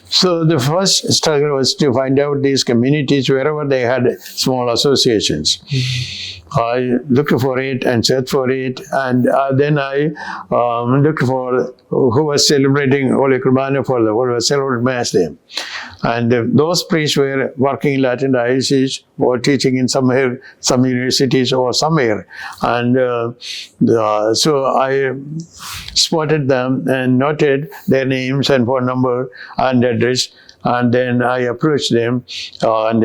So the first struggle was to find out these communities wherever they had small associations. I looked for it and searched for it, and then I looked for who was celebrating Holy Kurbana for the who was celebrating Mass Day. And those priests were working in Latin diocese or teaching in some universities or somewhere. And so I spotted them and noted their names and phone number and address. And then I approached them and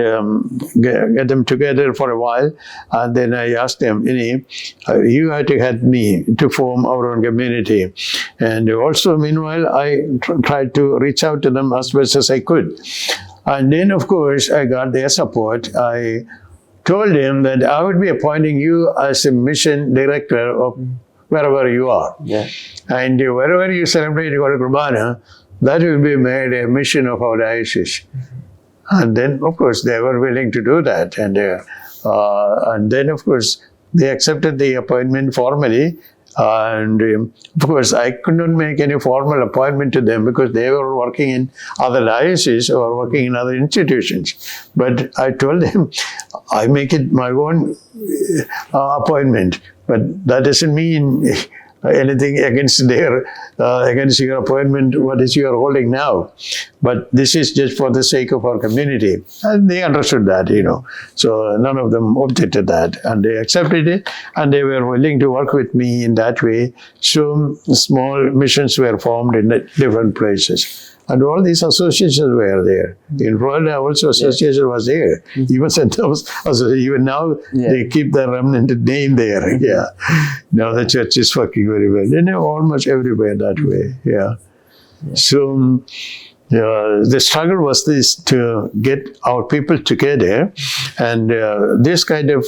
get them together for a while. And then I asked them, you had to help me to form our own community. And also, meanwhile, I tried to reach out to them as best as I could. And then, of course, I got their support. I told them that I would be appointing you as a mission director of wherever you are. Yeah. And wherever you celebrate Holy Kurbana, that will be made a mission of our diocese. And then, of course, they were willing to do that. And then, of course, they accepted the appointment formally. And, of course, I could not make any formal appointment to them because they were working in other dioceses or working in other institutions. But I told them, I make it my own appointment. But that doesn't mean anything against against your appointment, what is you are holding now. But this is just for the sake of our community. And they understood that, So none of them objected that. And they accepted it. And they were willing to work with me in that way. So small missions were formed in different places. And all these associations were there. In Florida also association was there. Even even now they keep the remnant name there. Yeah. Now the church is working very well. Almost everywhere that way. Yeah. So the struggle was this, to get our people together, and this kind of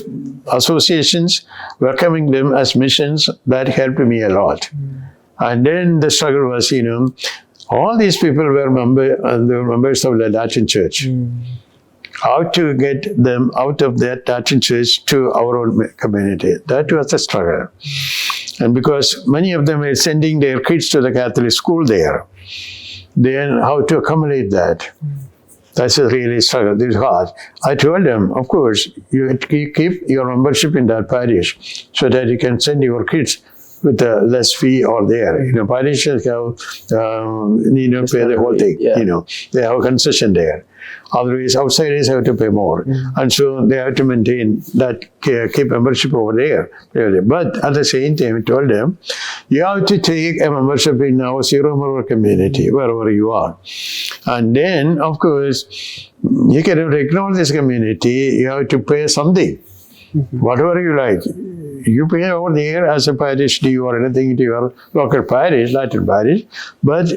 associations, welcoming them as missions, that helped me a lot. And then the struggle was, all these people were members of the Latin Church. How to get them out of that Latin Church to our own community. That was the struggle. And because many of them were sending their kids to the Catholic school there, then how to accommodate that? That's a really struggle. It's hard. I told them, of course, you keep your membership in that parish so that you can send your kids with a less fee or there. Parishes have, need to pay the whole thing. They have a concession there. Otherwise, outsiders have to pay more. And so they have to maintain that, keep membership over there. But at the same time, I told them, you have to take a membership in our Syro-Malabar community, wherever you are. And then, of course, you cannot ignore this community. You have to pay something. Whatever you like. You pay over there as a parish due or anything to your local parish, Latin parish, but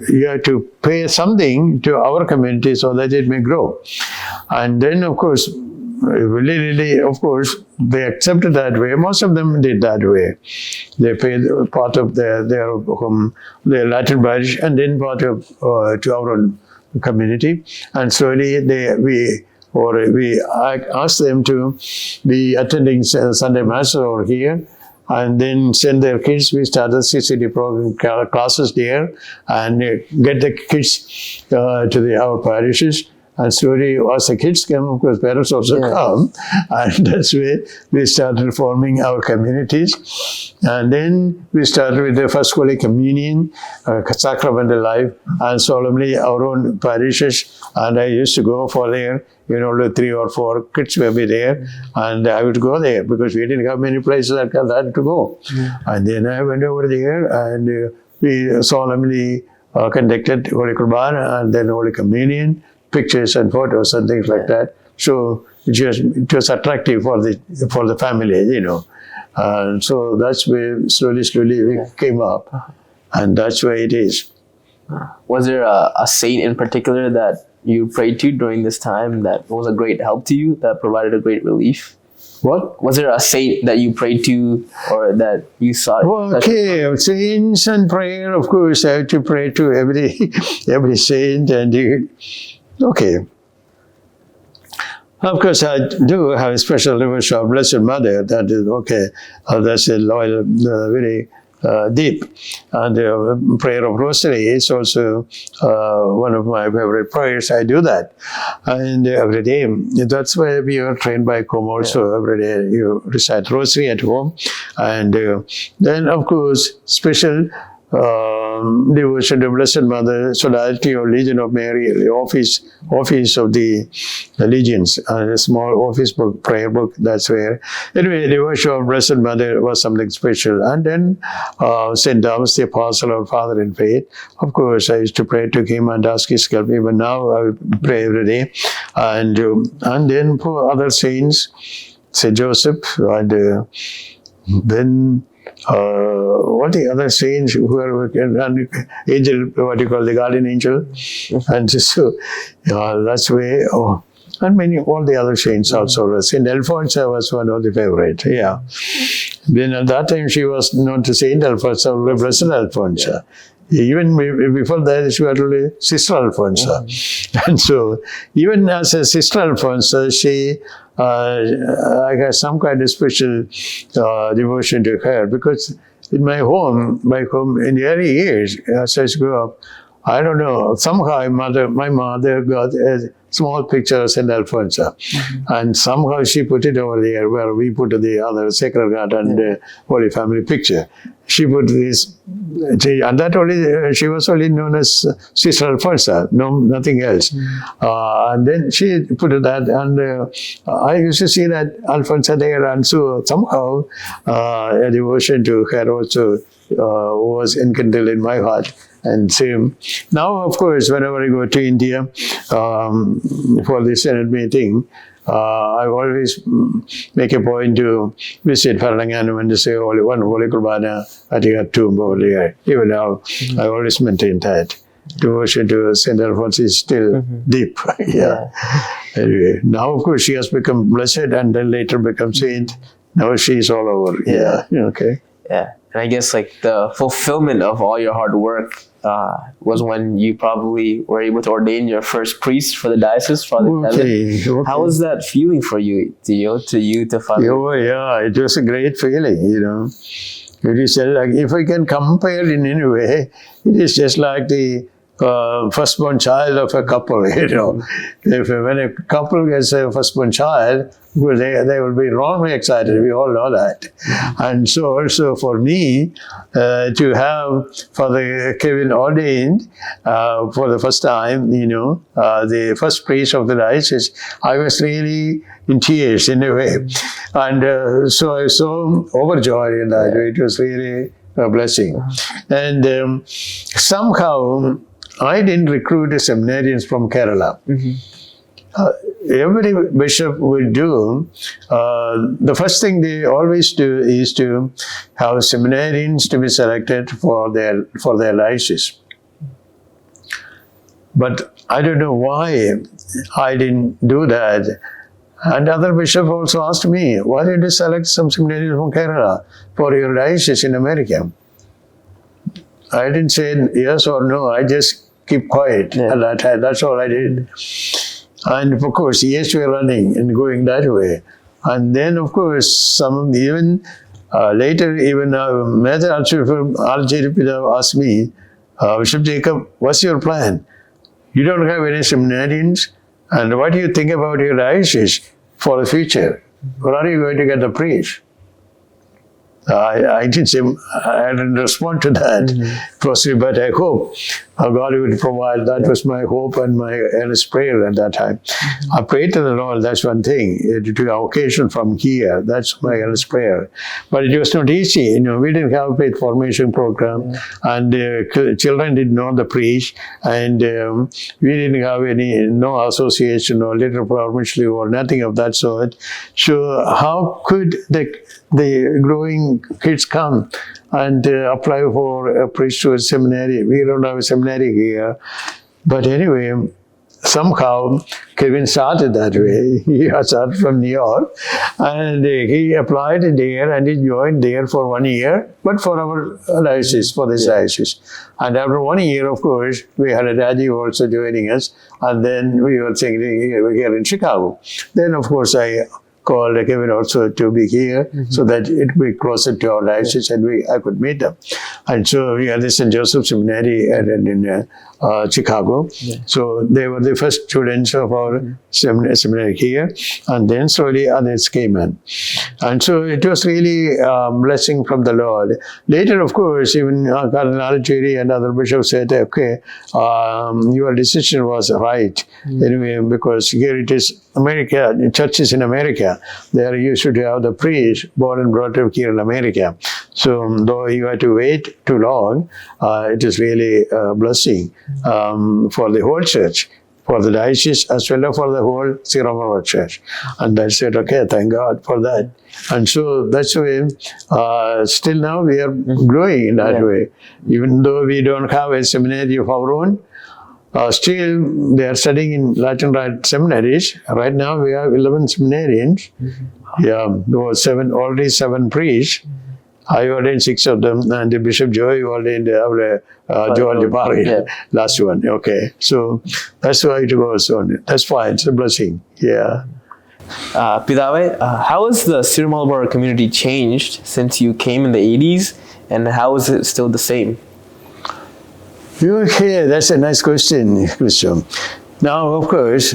you have to pay something to our community so that it may grow. And then, of course, really, of course, they accepted that way. Most of them did that way. They paid part of their Latin parish and then part of to our own community. And slowly we asked them to be attending Sunday Mass over here and then send their kids. We started CCD program classes there and get the kids to our parishes. And slowly, as the kids come, of course, parents also come. And that's where we started forming our communities. And then we started with the First Holy Communion, sacramental life, and solemnly our own parishes. And I used to go for there. 3 or 4 kids will be there. And I would go there because we didn't have many places that I had to go. And then I went over there and we solemnly conducted Holy Qurbana and then Holy Communion, pictures and photos and things like that. So it was attractive for the family, And so that's where slowly we came up. And that's where it is. Was there a saint in particular that you prayed to during this time that was a great help to you, that provided a great relief? What? Was there a saint that you prayed to or that you sought? Okay, saints and prayer, of course, I have to pray to every saint. And okay. Of course, I do have a special devotion of Blessed Mother. That is okay. That's a loyal, very deep. And the prayer of Rosary is also one of my favorite prayers. I do that. And every day. That's why we are trained by Com also. Every day you recite Rosary at home. And then, of course, special devotion to Blessed Mother, Solidarity or Legion of Mary, the office of the Legions, a small office book, prayer book, that's where. Anyway, devotion of Blessed Mother was something special. And then St. Thomas the Apostle, our Father in faith. Of course, I used to pray to him and ask his help. Even now, I pray every day. And then for other saints, St. Joseph, and then what the other saints who are angel, what you call the guardian angel, and so that's way. And all the other saints also. Saint Alphonsa was one of the favorite. Yeah. Then at that time she was not Saint Alphonsa, Blessed Alphonsa. Even before that, she was only Sister Alphonsa. And so, even as a Sister Alphonsa, I had some kind of special devotion to her because in my home, in the early years, as I grew up, I don't know, somehow my mother got a small picture of St. Alphonsa. And somehow she put it over there where we put the other Sacred Heart and the Holy Family picture. She put this, and that only, she was only known as Sister Alphonsa, nothing else. And then she put that, and I used to see that Alphonsa there, and so somehow a devotion to her also was enkindled in my heart. And same. Now, of course, whenever I go to India for the Senate meeting, I always make a point to visit Faranganam and to say one Holy Qurbana at her tomb over there. Even now, I always maintain that. Devotion to St. Alphonse is still deep. Anyway, now, of course, she has become blessed and then later become saint. Now she's all over. Okay. Yeah. And I guess like the fulfillment of all your hard work was when you probably were able to ordain your first priest for the diocese, Father Kevin. How was that feeling for you, to finally? Oh yeah, it was a great feeling, It is like, if I can compare in any way, it is just like the firstborn child of a couple, you know. When a couple gets a firstborn child, well, they will be wrongly excited. We all know that. And so also for me, to have Father Kevin ordained for the first time, you know, the first priest of the diocese, I was really in tears in a way. And so I was so overjoyed in that. It was really a blessing. And somehow, I didn't recruit the seminarians from Kerala. Every bishop will do, the first thing they always do is to have seminarians to be selected for their diocese. But I don't know why I didn't do that. And other bishops also asked me, why didn't you select some seminarians from Kerala for your diocese in America? I didn't say yes or no, I just keep quiet at that time. That's all I did. And of course, years were running and going that way. And then, of course, some even later, even Major Archbishop asked me, Bishop Jacob, what's your plan? You don't have any seminarians, and what do you think about your diocese for the future? Where are you going to get the priest? I didn't say, I didn't respond to that, possibly, but I hope God would provide. That was my hope and my earnest prayer at that time. I prayed to the Lord, that's one thing, to have occasion from here. That's my earnest prayer. But it was not easy. You know, we didn't have a paid formation program, and children didn't know the priest, and we didn't have no association or little formation or nothing of that sort. So how could the growing kids come and apply for a priesthood seminary? We don't have a seminary here. But anyway, somehow Kevin started that way. He started from New York, and he applied there and he joined there for 1 year, but for our diocese, for this diocese. And after 1 year, of course, we had a daddy also joining us, and then we were thinking here in Chicago. Then, of course, I called Kevin also to be here so that it would be closer to our diocese and I could meet them. And so we had the St. Joseph Seminary in Chicago. So they were the first students of our seminary here, and then slowly others came in. And so it was really a blessing from the Lord. Later, of course, even Cardinal Alcieri and other bishops said, okay, your decision was right. Anyway, because here it is America, churches in America, they are used to have the priest born and brought up here in America. So though you had to wait too long, it is really a blessing for the whole church, for the diocese as well as for the whole Syro-Malabar Church. And I said, okay, thank God for that. And so that's the way, still now we are growing in that way. Even though we don't have a seminary of our own, still they are studying in Latin Rite seminaries. Right now we have 11 seminarians. There were already seven priests. I ordained 6 of them, and the Bishop Joy ordained George Parry, last one. Okay, so that's why it goes on. That's fine. It's a blessing. Yeah. Pidave, how has the Syro-Malabar community changed since you came in the 80s, and how is it still the same? Okay, that's a nice question, Christian. Now, of course,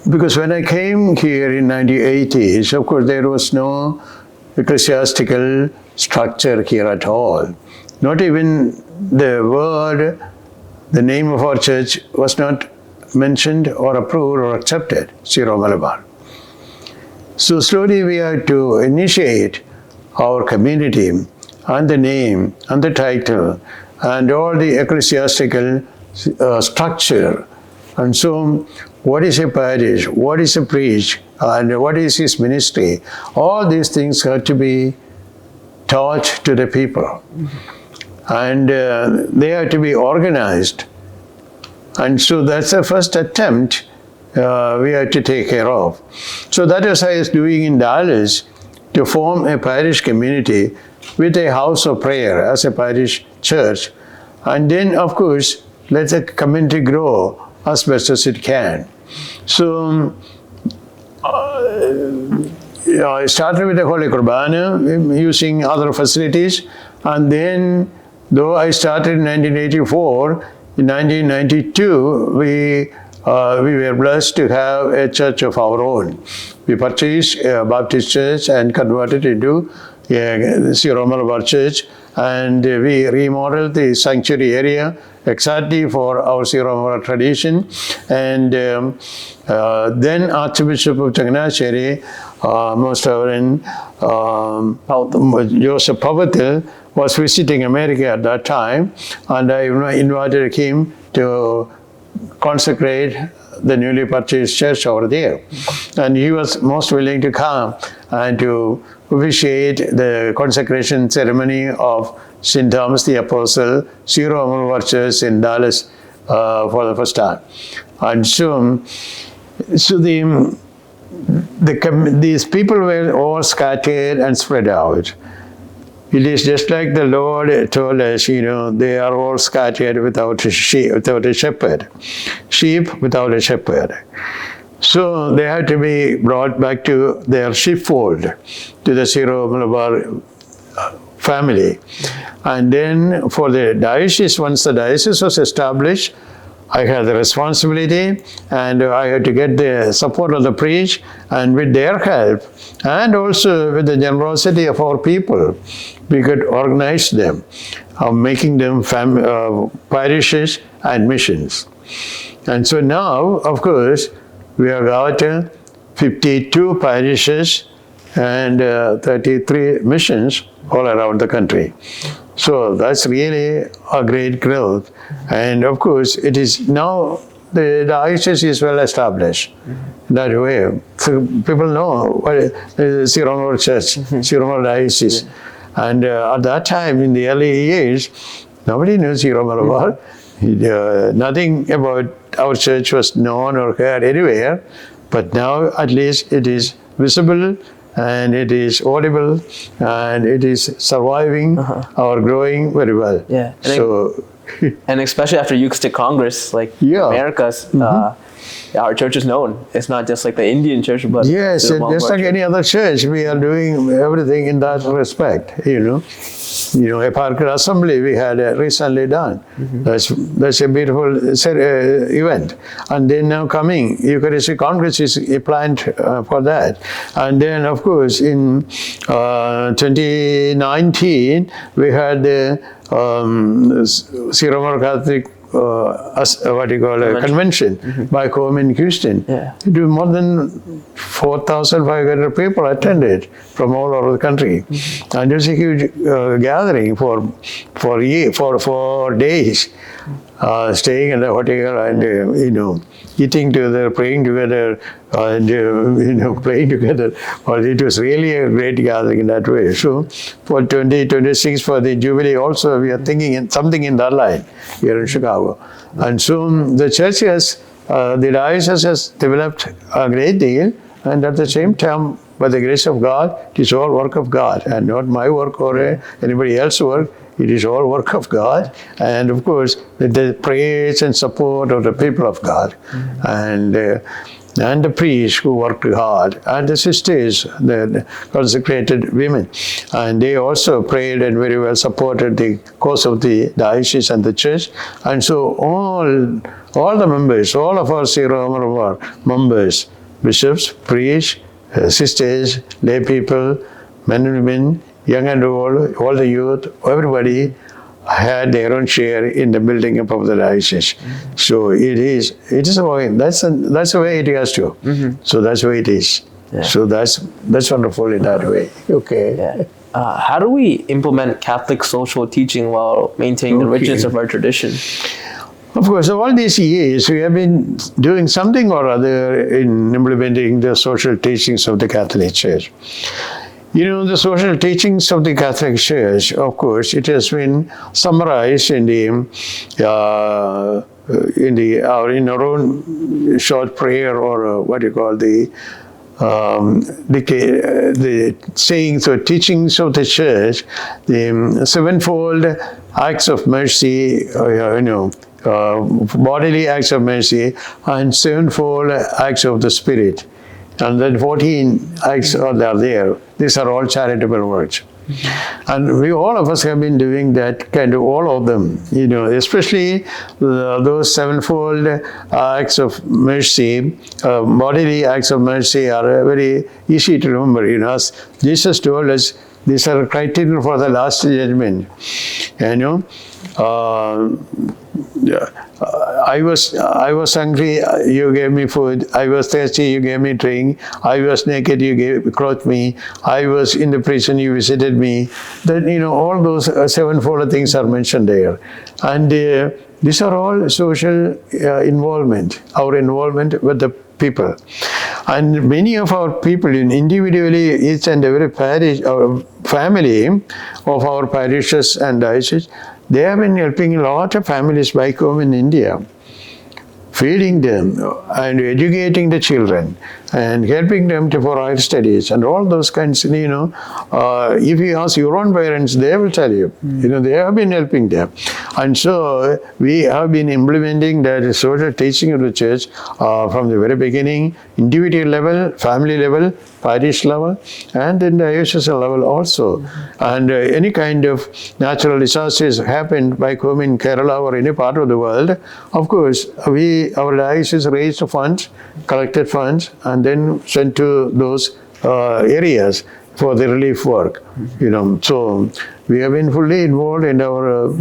because when I came here in 1980s, of course, there was no ecclesiastical structure here at all. Not even the word, the name of our church was not mentioned or approved or accepted, Syro-Malabar. So slowly we had to initiate our community and the name and the title and all the ecclesiastical structure. And so, what is a parish, what is a priest, and what is his ministry? All these things have to be taught to the people. And they have to be organized. And so that's the first attempt we had to take care of. So that is what I was doing in Dallas, to form a parish community with a house of prayer as a parish church. And then, of course, let the community grow as best as it can. So, I started with the Holy Qurbana, using other facilities, and then though I started in 1984, in 1992, we were blessed to have a church of our own. We purchased a Baptist church and converted it into a Syro-Malabar church, and we remodeled the sanctuary area exactly for our Syro-Malabar tradition. And then Archbishop of Changanasheri, Most Reverend Joseph Pavatil, was visiting America at that time, and I invited him to consecrate the newly purchased church over there. And he was most willing to come and to officiate the consecration ceremony of St. Thomas the Apostle, Syro-Malabar Church in Dallas for the first time. And so these people were all scattered and spread out. It is just like the Lord told us, they are all scattered without a shepherd. Sheep without a shepherd. So they had to be brought back to their sheepfold, to the Syro-Malabar family. And then for the diocese, once the diocese was established, I had the responsibility, and I had to get the support of the priest, and with their help, and also with the generosity of our people, we could organize them, making them parishes and missions. And so now, of course, we have got 52 parishes and 33 missions all around the country. So that's really a great growth. And of course, it is now the diocese is well established that way. So people know what is the Syro-Malabar Church, Syro-Malabar Diocese. And at that time, in the early years, nobody knew Syro-Malabar. Nothing about our church was known or heard anywhere. But now, at least, it is visible, and it is audible, and it is surviving or growing very well. Yeah. And and especially after Eucharistic Congress, like Americas, our church is known. It's not just like the Indian church, but yes, just like any other church, we are doing everything in that respect. Eparchy assembly we had recently done. That's a beautiful event. And then now coming Eucharistic Congress is planned for that. And then of course in 2019 we had the Syro-Malabar Catholic convention back home in Houston. More than 4,500 people attended from all over the country, and it was a huge gathering for 4 days, staying in the hotel and eating together, praying together, and playing together. Well, it was really a great gathering in that way. So for 2026, for the Jubilee also, we are thinking something in that line here in Chicago. And so the church has, the diocese has developed a great deal, and at the same time, by the grace of God, it is all work of God, and not my work or anybody else's work. It is all work of God, and of course, with the praise and support of the people of God, and the priests who worked hard, and the sisters, the consecrated women, and they also prayed and very well supported the cause of the diocese and the church. And so all the members, all of our Syro-Malabar members, bishops, priests, sisters, lay people, men and women, young and old, all the youth, everybody had their own share in the building up of the diocese. So it is a way. That's the way it has to. So that's the way it is. Yeah. So that's wonderful in that way. Okay. Yeah. How do we implement Catholic social teaching while maintaining the richness of our tradition? Of course, all these years we have been doing something or other in implementing the social teachings of the Catholic Church. The social teachings of the Catholic Church, of course, it has been summarized in our own short prayer, or the sayings or teachings of the Church, the sevenfold acts of mercy, bodily acts of mercy, and sevenfold acts of the Spirit. And then 14 acts are there. These are all charitable works. And we, all of us have been doing that, kind of all of them, especially those sevenfold acts of mercy, bodily acts of mercy are very easy to remember. As Jesus told us, these are criteria for the last judgment. I was hungry, you gave me food. I was thirsty, you gave me drink. I was naked, you clothed me. I was in the prison, you visited me. Then, all those sevenfold things are mentioned there. And these are all social involvement, our involvement with the people. And many of our people, individually, each and every parish or family of our parishes and dioceses, they have been helping a lot of families back home in India, feeding them and educating the children and helping them for higher studies and all those kinds. If you ask your own parents, they will tell you. They have been helping them. And so we have been implementing that social teaching of the church from the very beginning, individual level, family level, parish level, and then the diocesan level also. And any kind of natural disasters happened back home in Kerala or any part of the world, of course, our diocese raised funds, collected funds, and then sent to those areas for the relief work. So we have been fully involved in our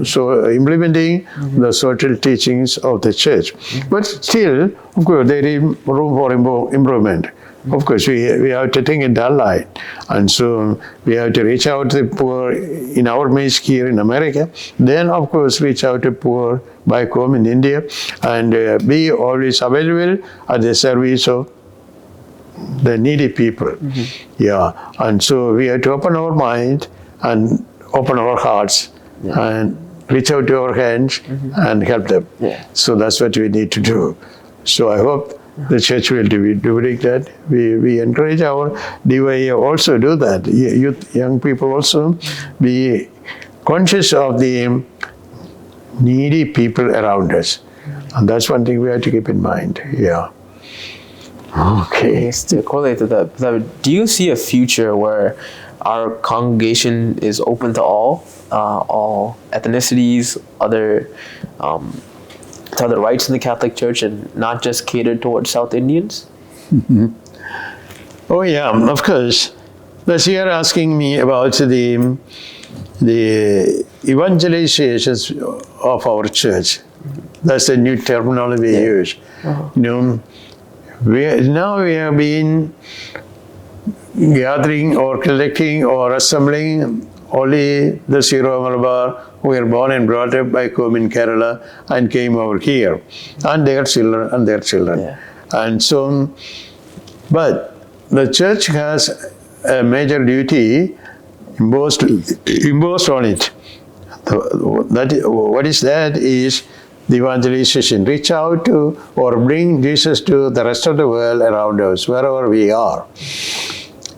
implementing the social teachings of the church. But still, of course, there is room for improvement. Of course, we have to think in that light. And so we have to reach out to the poor in our ministry here in America. Then, of course, reach out to poor back home in India and be always available at the service of the needy people. And so we have to open our mind and open our hearts and reach out to our hands and help them. So that's what we need to do. So I hope the church will do that. We encourage our DYA also do that. Young people also be conscious of the needy people around us. And that's one thing we have to keep in mind. Okay. Yes, to correlate to that, do you see a future where our congregation is open to all ethnicities, other rites in the Catholic Church, and not just catered towards South Indians? Oh yeah, of course. But you are asking me about the evangelizations of our church. That's the new terminology we use. We have been gathering or collecting or assembling only the Syro-Malabar who were born and brought up back home in Kerala and came over here, and their children. And so, but the church has a major duty imposed on it. What is that is the evangelization. Reach out to or bring Jesus to the rest of the world around us, wherever we are.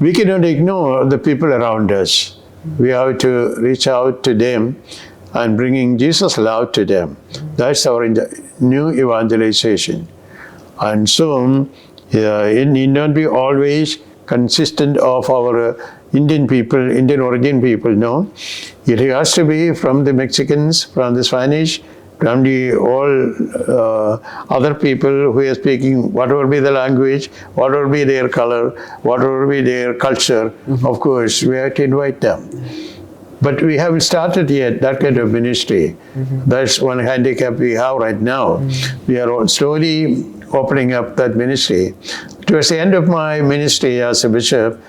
We cannot ignore the people around us. We have to reach out to them and bringing Jesus' love to them. That's our new evangelization. And so, it need not be always consistent of our Indian origin people, no. It has to be from the Mexicans, from the Spanish, from the all other people who are speaking whatever be the language, whatever be their color, whatever be their culture. Of course, we have to invite them. But we haven't started yet that kind of ministry. That's one handicap we have right now. We are all slowly opening up that ministry. Towards the end of my ministry as a bishop,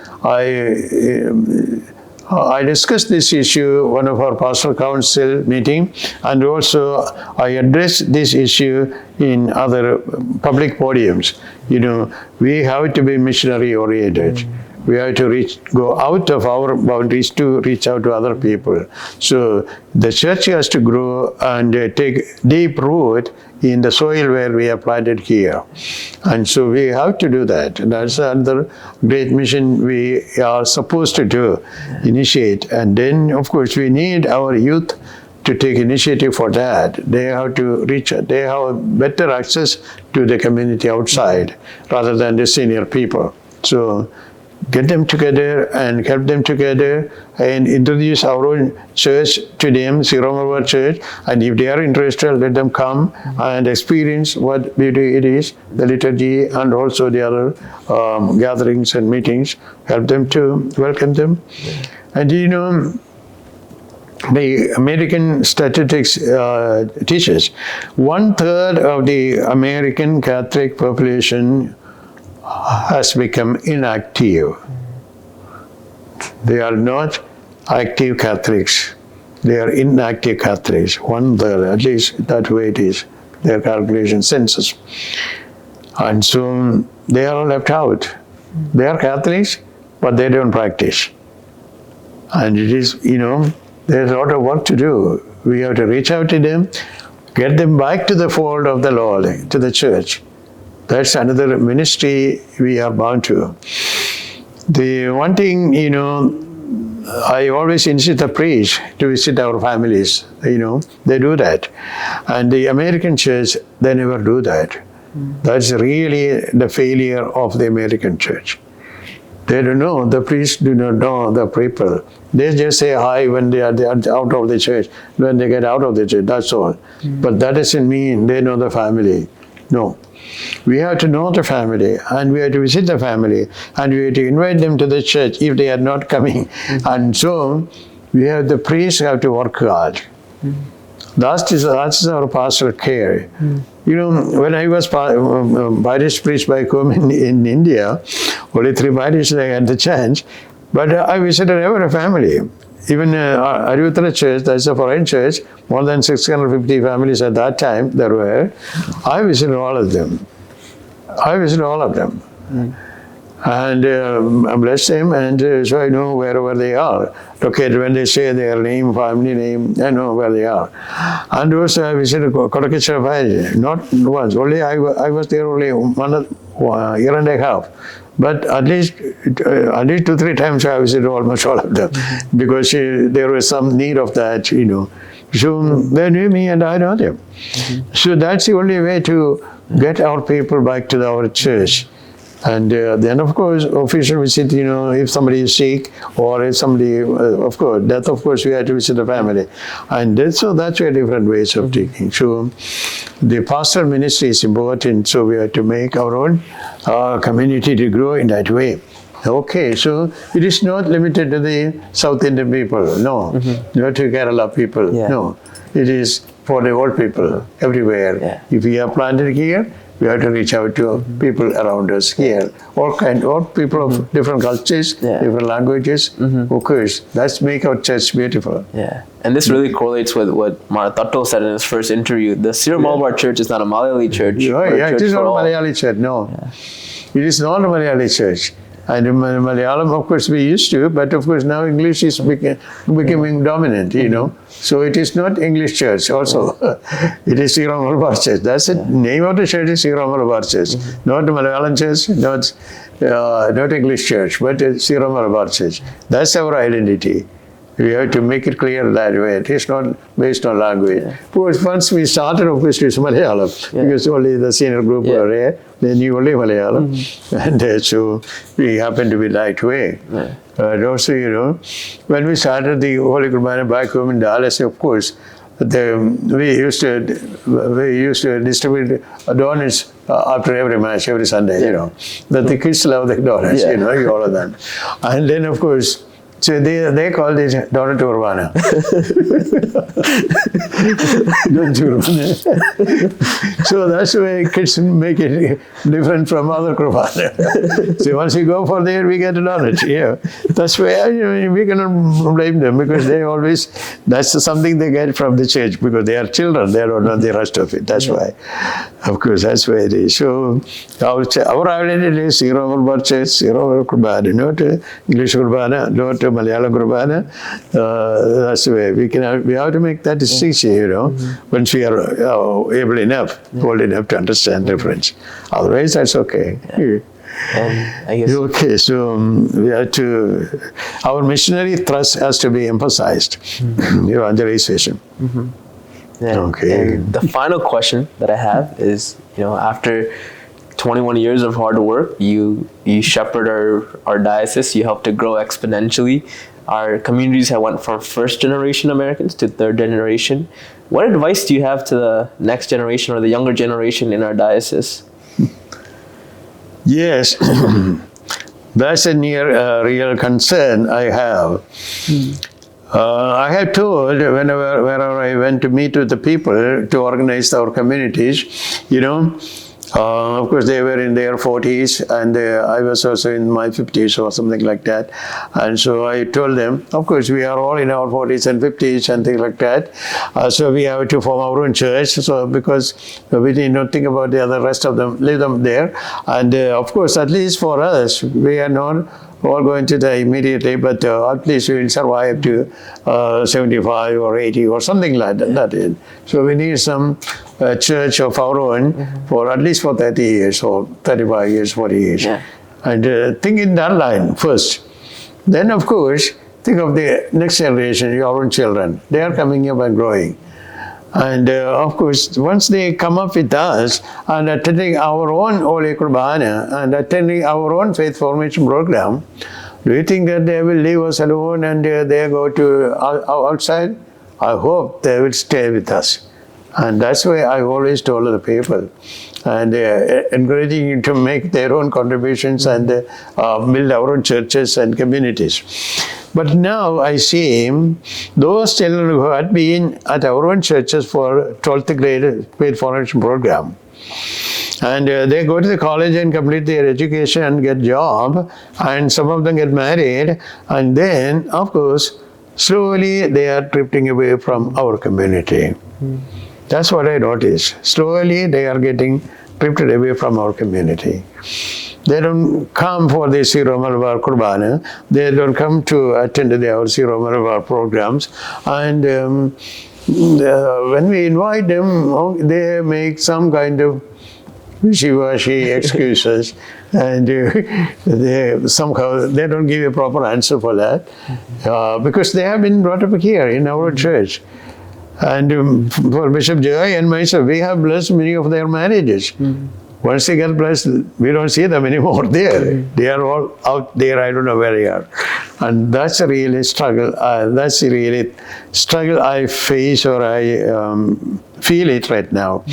I discussed this issue one of our pastoral council meeting, and also I addressed this issue in other public podiums. We have to be missionary oriented. We have to go out of our boundaries to reach out to other people. So the church has to grow and take deep root in the soil where we have planted here. And so we have to do that. That's another great mission we are supposed to do, initiate. And then, of course, we need our youth to take initiative for that. They have to they have better access to the community outside rather than the senior people. So get them together and help them together and introduce our own church to them, Syro-Malabar Church. And if they are interested, let them come and experience what beauty it is, the liturgy and also the other gatherings and meetings. Help them to welcome them. And you know, the American statistics teaches 1/3 of the American Catholic population has become inactive. They are not active Catholics. They are inactive Catholics. 1/3, at least that way it is, their calculation census. And so they are left out. They are Catholics, but they don't practice. And it is, you know, there's a lot of work to do. We have to reach out to them, get them back to the fold of the Lord, to the church. That's another ministry we are bound to. The one thing, you know, I always insist the priest to visit our families, you know, they do that. And the American church, they never do that. That's really the failure of the American church. They don't know, the priests do not know the people. They just say hi when they are out of the church, when they get out of the church, that's all. But that doesn't mean they know the family. No. We have to know the family, and we have to visit the family, and we have to invite them to the church if they are not coming. And so, the priests have to work hard. That's our pastoral care. You know, when I was parish priest back home in India, only 3 parishes I had the chance, but I visited every family. Even Arutara Church, that's a foreign church, more than 650 families at that time there were. I visited all of them. And I bless them, and so I know wherever they are. Okay, when they say their name, family name, I know where they are. And also I visited Kodakachara Parish, not once, only I was there only 1 year and a half. But at least 2-3 times I visited almost all of them, because there was some need of that, you know. So they knew me and I know them. So that's the only way to get our people back to our church. And then, of course, official visit, you know, if somebody is sick or if somebody, of course, death, of course, we have to visit the family. And so that's where different ways of taking. So the pastoral ministry is important, so we have to make our own community to grow in that way. Okay, so it is not limited to the South Indian people, no, not to Kerala people, no. It is for the whole people, everywhere. If we are planted here, we have to reach out to people around us here, all people of different cultures, different languages. Of course, that's make our church beautiful. Yeah, and this really correlates with what Maratato said in his first interview. The Syro-Malabar Church is not a Malayali church. It is not a Malayali church. No, it is not a Malayali church. And in Malayalam, of course, we used to, but of course now English is becoming dominant, you know. So it is not English church also. It is Syro-Malabar Church. That's the name of the church is Syro-Malabar Church. Not the Malayalam church, not English church, but Syro-Malabar Church. That's our identity. We have to make it clear that way. It is not based on language. Because once we started, of course, with Malayalam, because only the senior group were there. They knew only Malayalam. And so we happened to be that way. And also, you know, when we started the Holy Kurbana back home in Dallas, of course, we used to distribute donuts after every match, every Sunday, you know. But the kids love the donuts, you know, all of that. And then, of course, so they call it donut Urbana. So that's the way kids make it different from other Kurbana. So once you go for there, we get a donut. Yeah, that's why we cannot blame them, because they always, that's something they get from the church, because they are children. They don't know the rest of it. That's why. Of course, that's why it is. So our identity is Syro-Malabar Church, Syro-Malabar Kurbana, not English Kurbana, not Malayalam Kurbana. That's the way we have to make that distinction, you know, once we are able enough, old enough to understand the difference. Otherwise, that's okay. I guess okay, so we have to, our missionary thrust has to be emphasized. Evangelization. Okay. And the final question that I have is, you know, after 21 years of hard work. You shepherd our diocese. You helped to grow exponentially. Our communities have went from first generation Americans to third generation. What advice do you have to the next generation or the younger generation in our diocese? Yes, that's a real concern I have. I have told wherever I went to meet with the people to organize our communities, of course they were in their 40s and I was also in my 50s or something like that. And so I told them, of course we are all in our 40s and 50s and things like that. So we have to form our own church. So because we need not think about the other rest of them, leave them there. And of course, at least for us, we are not all going to die immediately, but at least we will survive to 75 or 80 or something like that. So we need some church of our own for at least for 30 years or 35 years, 40 years. Yeah. And think in that line first. Then, of course, think of the next generation, your own children. They are coming up and growing. And of course, once they come up with us and attending our own Holy Kurbana and attending our own faith formation program, do you think that they will leave us alone and they go to outside? I hope they will stay with us. And that's why I always told the people and encouraging you to make their own contributions and build our own churches and communities. But now I see those children who had been at our own churches for 12th grade faith formation program, and they go to the college and complete their education and get job, and some of them get married, and then, of course, slowly they are drifting away from our community. That's what I noticed. Slowly they are getting drifted away from our community. They don't come for the Syro-Malabar Kurbana. They don't come to attend our Syro-Malabar programs. And when we invite them, they make some kind of wishy-washy excuses. And somehow they don't give a proper answer for that. Because they have been brought up here in our church. And for Bishop Joy and myself, we have blessed many of their marriages. Once they get blessed, we don't see them anymore there. They are all out there, I don't know where they are. And that's a really struggle. That's a really struggle I face or I feel it right now.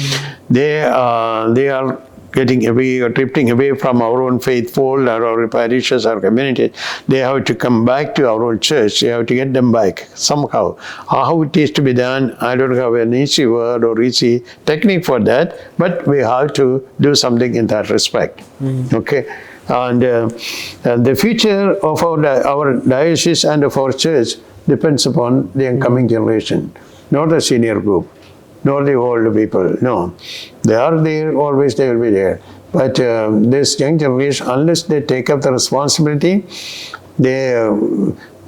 They are getting away or drifting away from our own faithful or our parishes or communities. They have to come back to our own church. They have to get them back somehow. How it is to be done, I don't have an easy word or easy technique for that, but we have to do something in that respect. Okay? And the future of our diocese and of our church depends upon the incoming generation, not the senior group, nor the old people. No, they are there, always they will be there. But this young generation, unless they take up the responsibility, they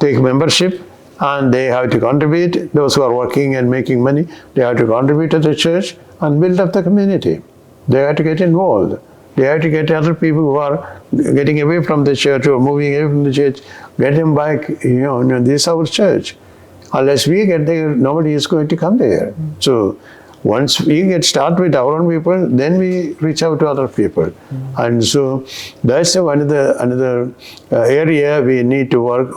take membership and they have to contribute. Those who are working and making money, they have to contribute to the church and build up the community. They have to get involved. They have to get other people who are getting away from the church or moving away from the church, get them back. This is our church. Unless we get there, nobody is going to come there. So once we get started with our own people, then we reach out to other people. And so that's another area we need to work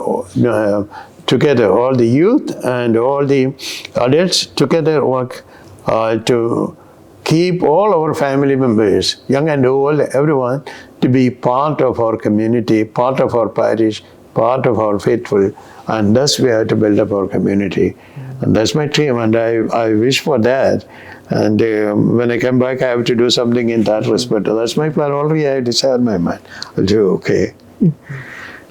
together. All the youth and all the adults together work to keep all our family members, young and old, everyone, to be part of our community, part of our parish, part of our faithful. And thus we have to build up our community. And that's my dream, and I wish for that. And when I come back, I have to do something in that respect. That's my plan. Already I decided in my mind. I'll do okay.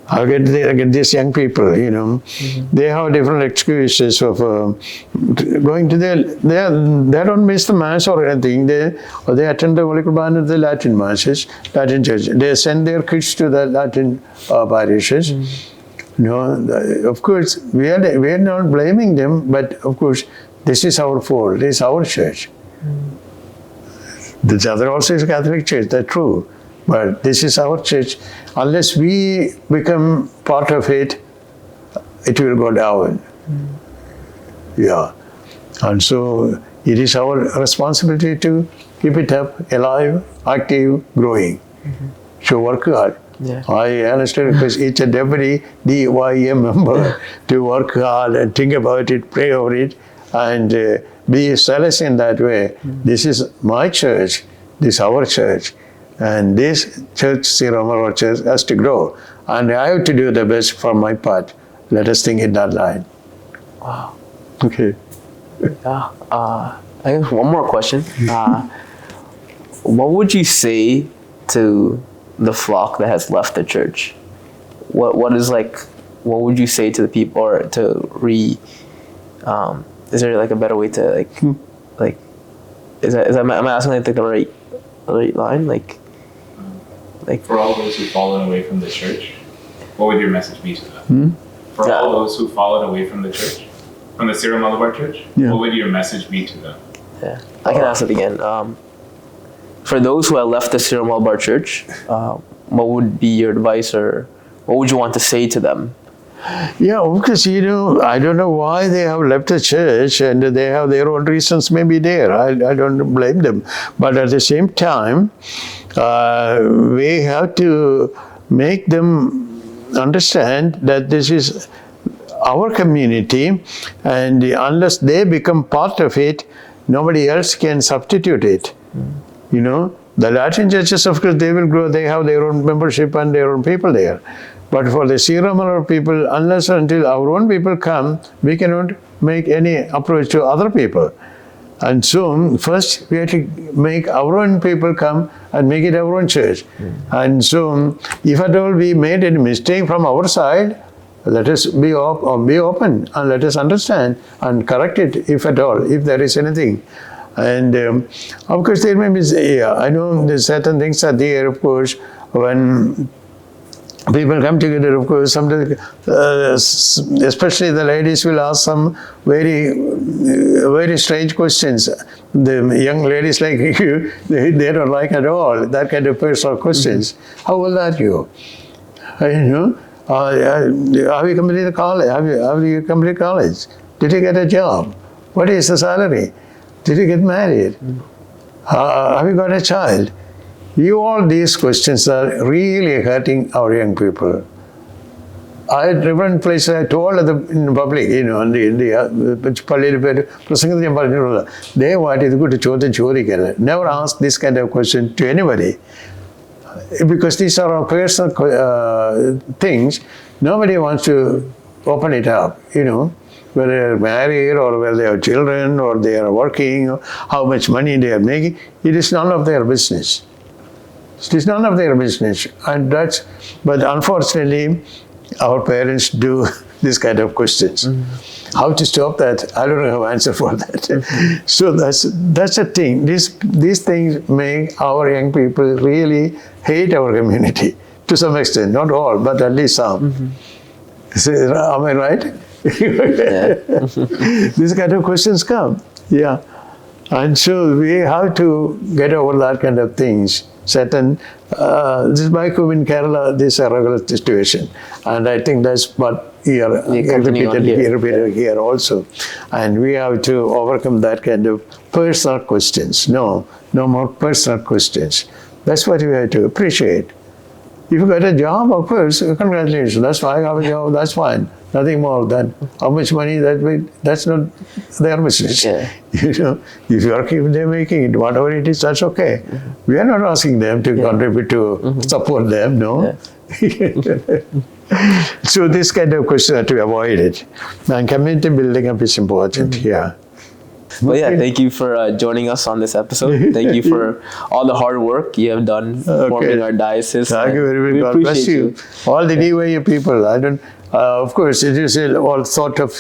I'll get these young people, They have different excuses of going to they don't miss the Mass or anything. They attend the Holy Kurbana, the Latin Masses, Latin Church. They send their kids to the Latin parishes. Of course, we are not blaming them, but of course, this is our fault. This is our church. The other also is a Catholic church, that's true. But this is our church. Unless we become part of it, it will go down. Yeah. And so it is our responsibility to keep it up, alive, active, growing. So work hard. Yeah. I honestly request each and every DYM member to work hard and think about it, pray over it, and be zealous in that way. This is my church, this is our church, and this church, Syro-Malabar Church, has to grow. And I have to do the best for my part. Let us think in that line. Wow. Okay. Yeah. I guess one more question. What would you say to the flock that has left the church? What would you say to the people, or to is there like a better way to am I asking like the right line? Like for all those who fallen away from the church, what would your message be to them? For all those who fallen away from the church, from the Syro-Malabar Church, what would your message be to them? Yeah, I can ask it again. For those who have left the Syro-Malabar Church, what would be your advice, or what would you want to say to them? Yeah, because, I don't know why they have left the church, and they have their own reasons maybe there. I don't blame them. But at the same time, we have to make them understand that this is our community, and unless they become part of it, nobody else can substitute it. The Latin churches, of course, they will grow. They have their own membership and their own people there. But for the Syro-Malabar people, unless until our own people come, we cannot make any approach to other people. And so, first we have to make our own people come and make it our own church. And so, if at all we made any mistake from our side, let us be open and let us understand and correct it, if at all, if there is anything. And of course, there may be, I know there's certain things are there, of course, when people come together, of course, sometimes, especially the ladies will ask some very, very strange questions. The young ladies like you, they don't like at all that kind of personal questions. How old are you? Have you completed college? Have you completed college? Did you get a job? What is the salary? Did you get married? Have you got a child? All these questions are really hurting our young people. I had different places, I told in public, in the they wanted to go to Chodikara. Never ask this kind of question to anybody. Because these are our personal things, nobody wants to open it up, whether they're married or whether they have children or they are working, or how much money they are making. It is none of their business. It is none of their business. But unfortunately, our parents do this kind of questions. How to stop that? I don't have an answer for that. So that's the thing. These things make our young people really hate our community to some extent. Not all, but at least some. So, am I right? These kind of questions come. Yeah. And so we have to get over that kind of things. Certain, this is my home in Kerala, this is a regular situation. And I think that's what repeated here also. And we have to overcome that kind of personal questions. No more personal questions. That's what we have to appreciate. If you got a job, of course, congratulations. That's fine. I have a job, that's fine. Nothing more than how much money that's not their business. Yeah. If they're making it, whatever it is, that's okay. We are not asking them to contribute to support them, no. So this kind of question have to be avoided. And community building up is important, Well, thank you for joining us on this episode. Thank you for all the hard work you have done forming our diocese. Thank you very much. God bless you. All the DYU people. Of course, it is all sort of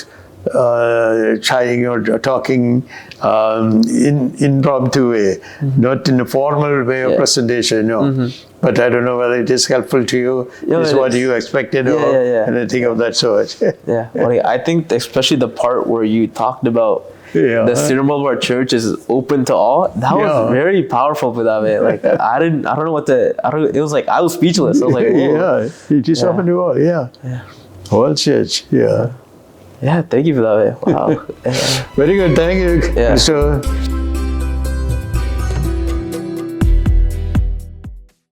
chatting or talking in impromptu way, not in a formal way of presentation. No. But I don't know whether it is helpful to you. Is what you expected or anything of that sort. Well, I think especially the part where you talked about the Syro-Malabar Church is open to all. That was very powerful for that, man. Like I don't know what it was like. I was speechless. I was like, whoa. It is open to all. Whole church. Thank you for that, man. Wow. Very good. Thank you. So.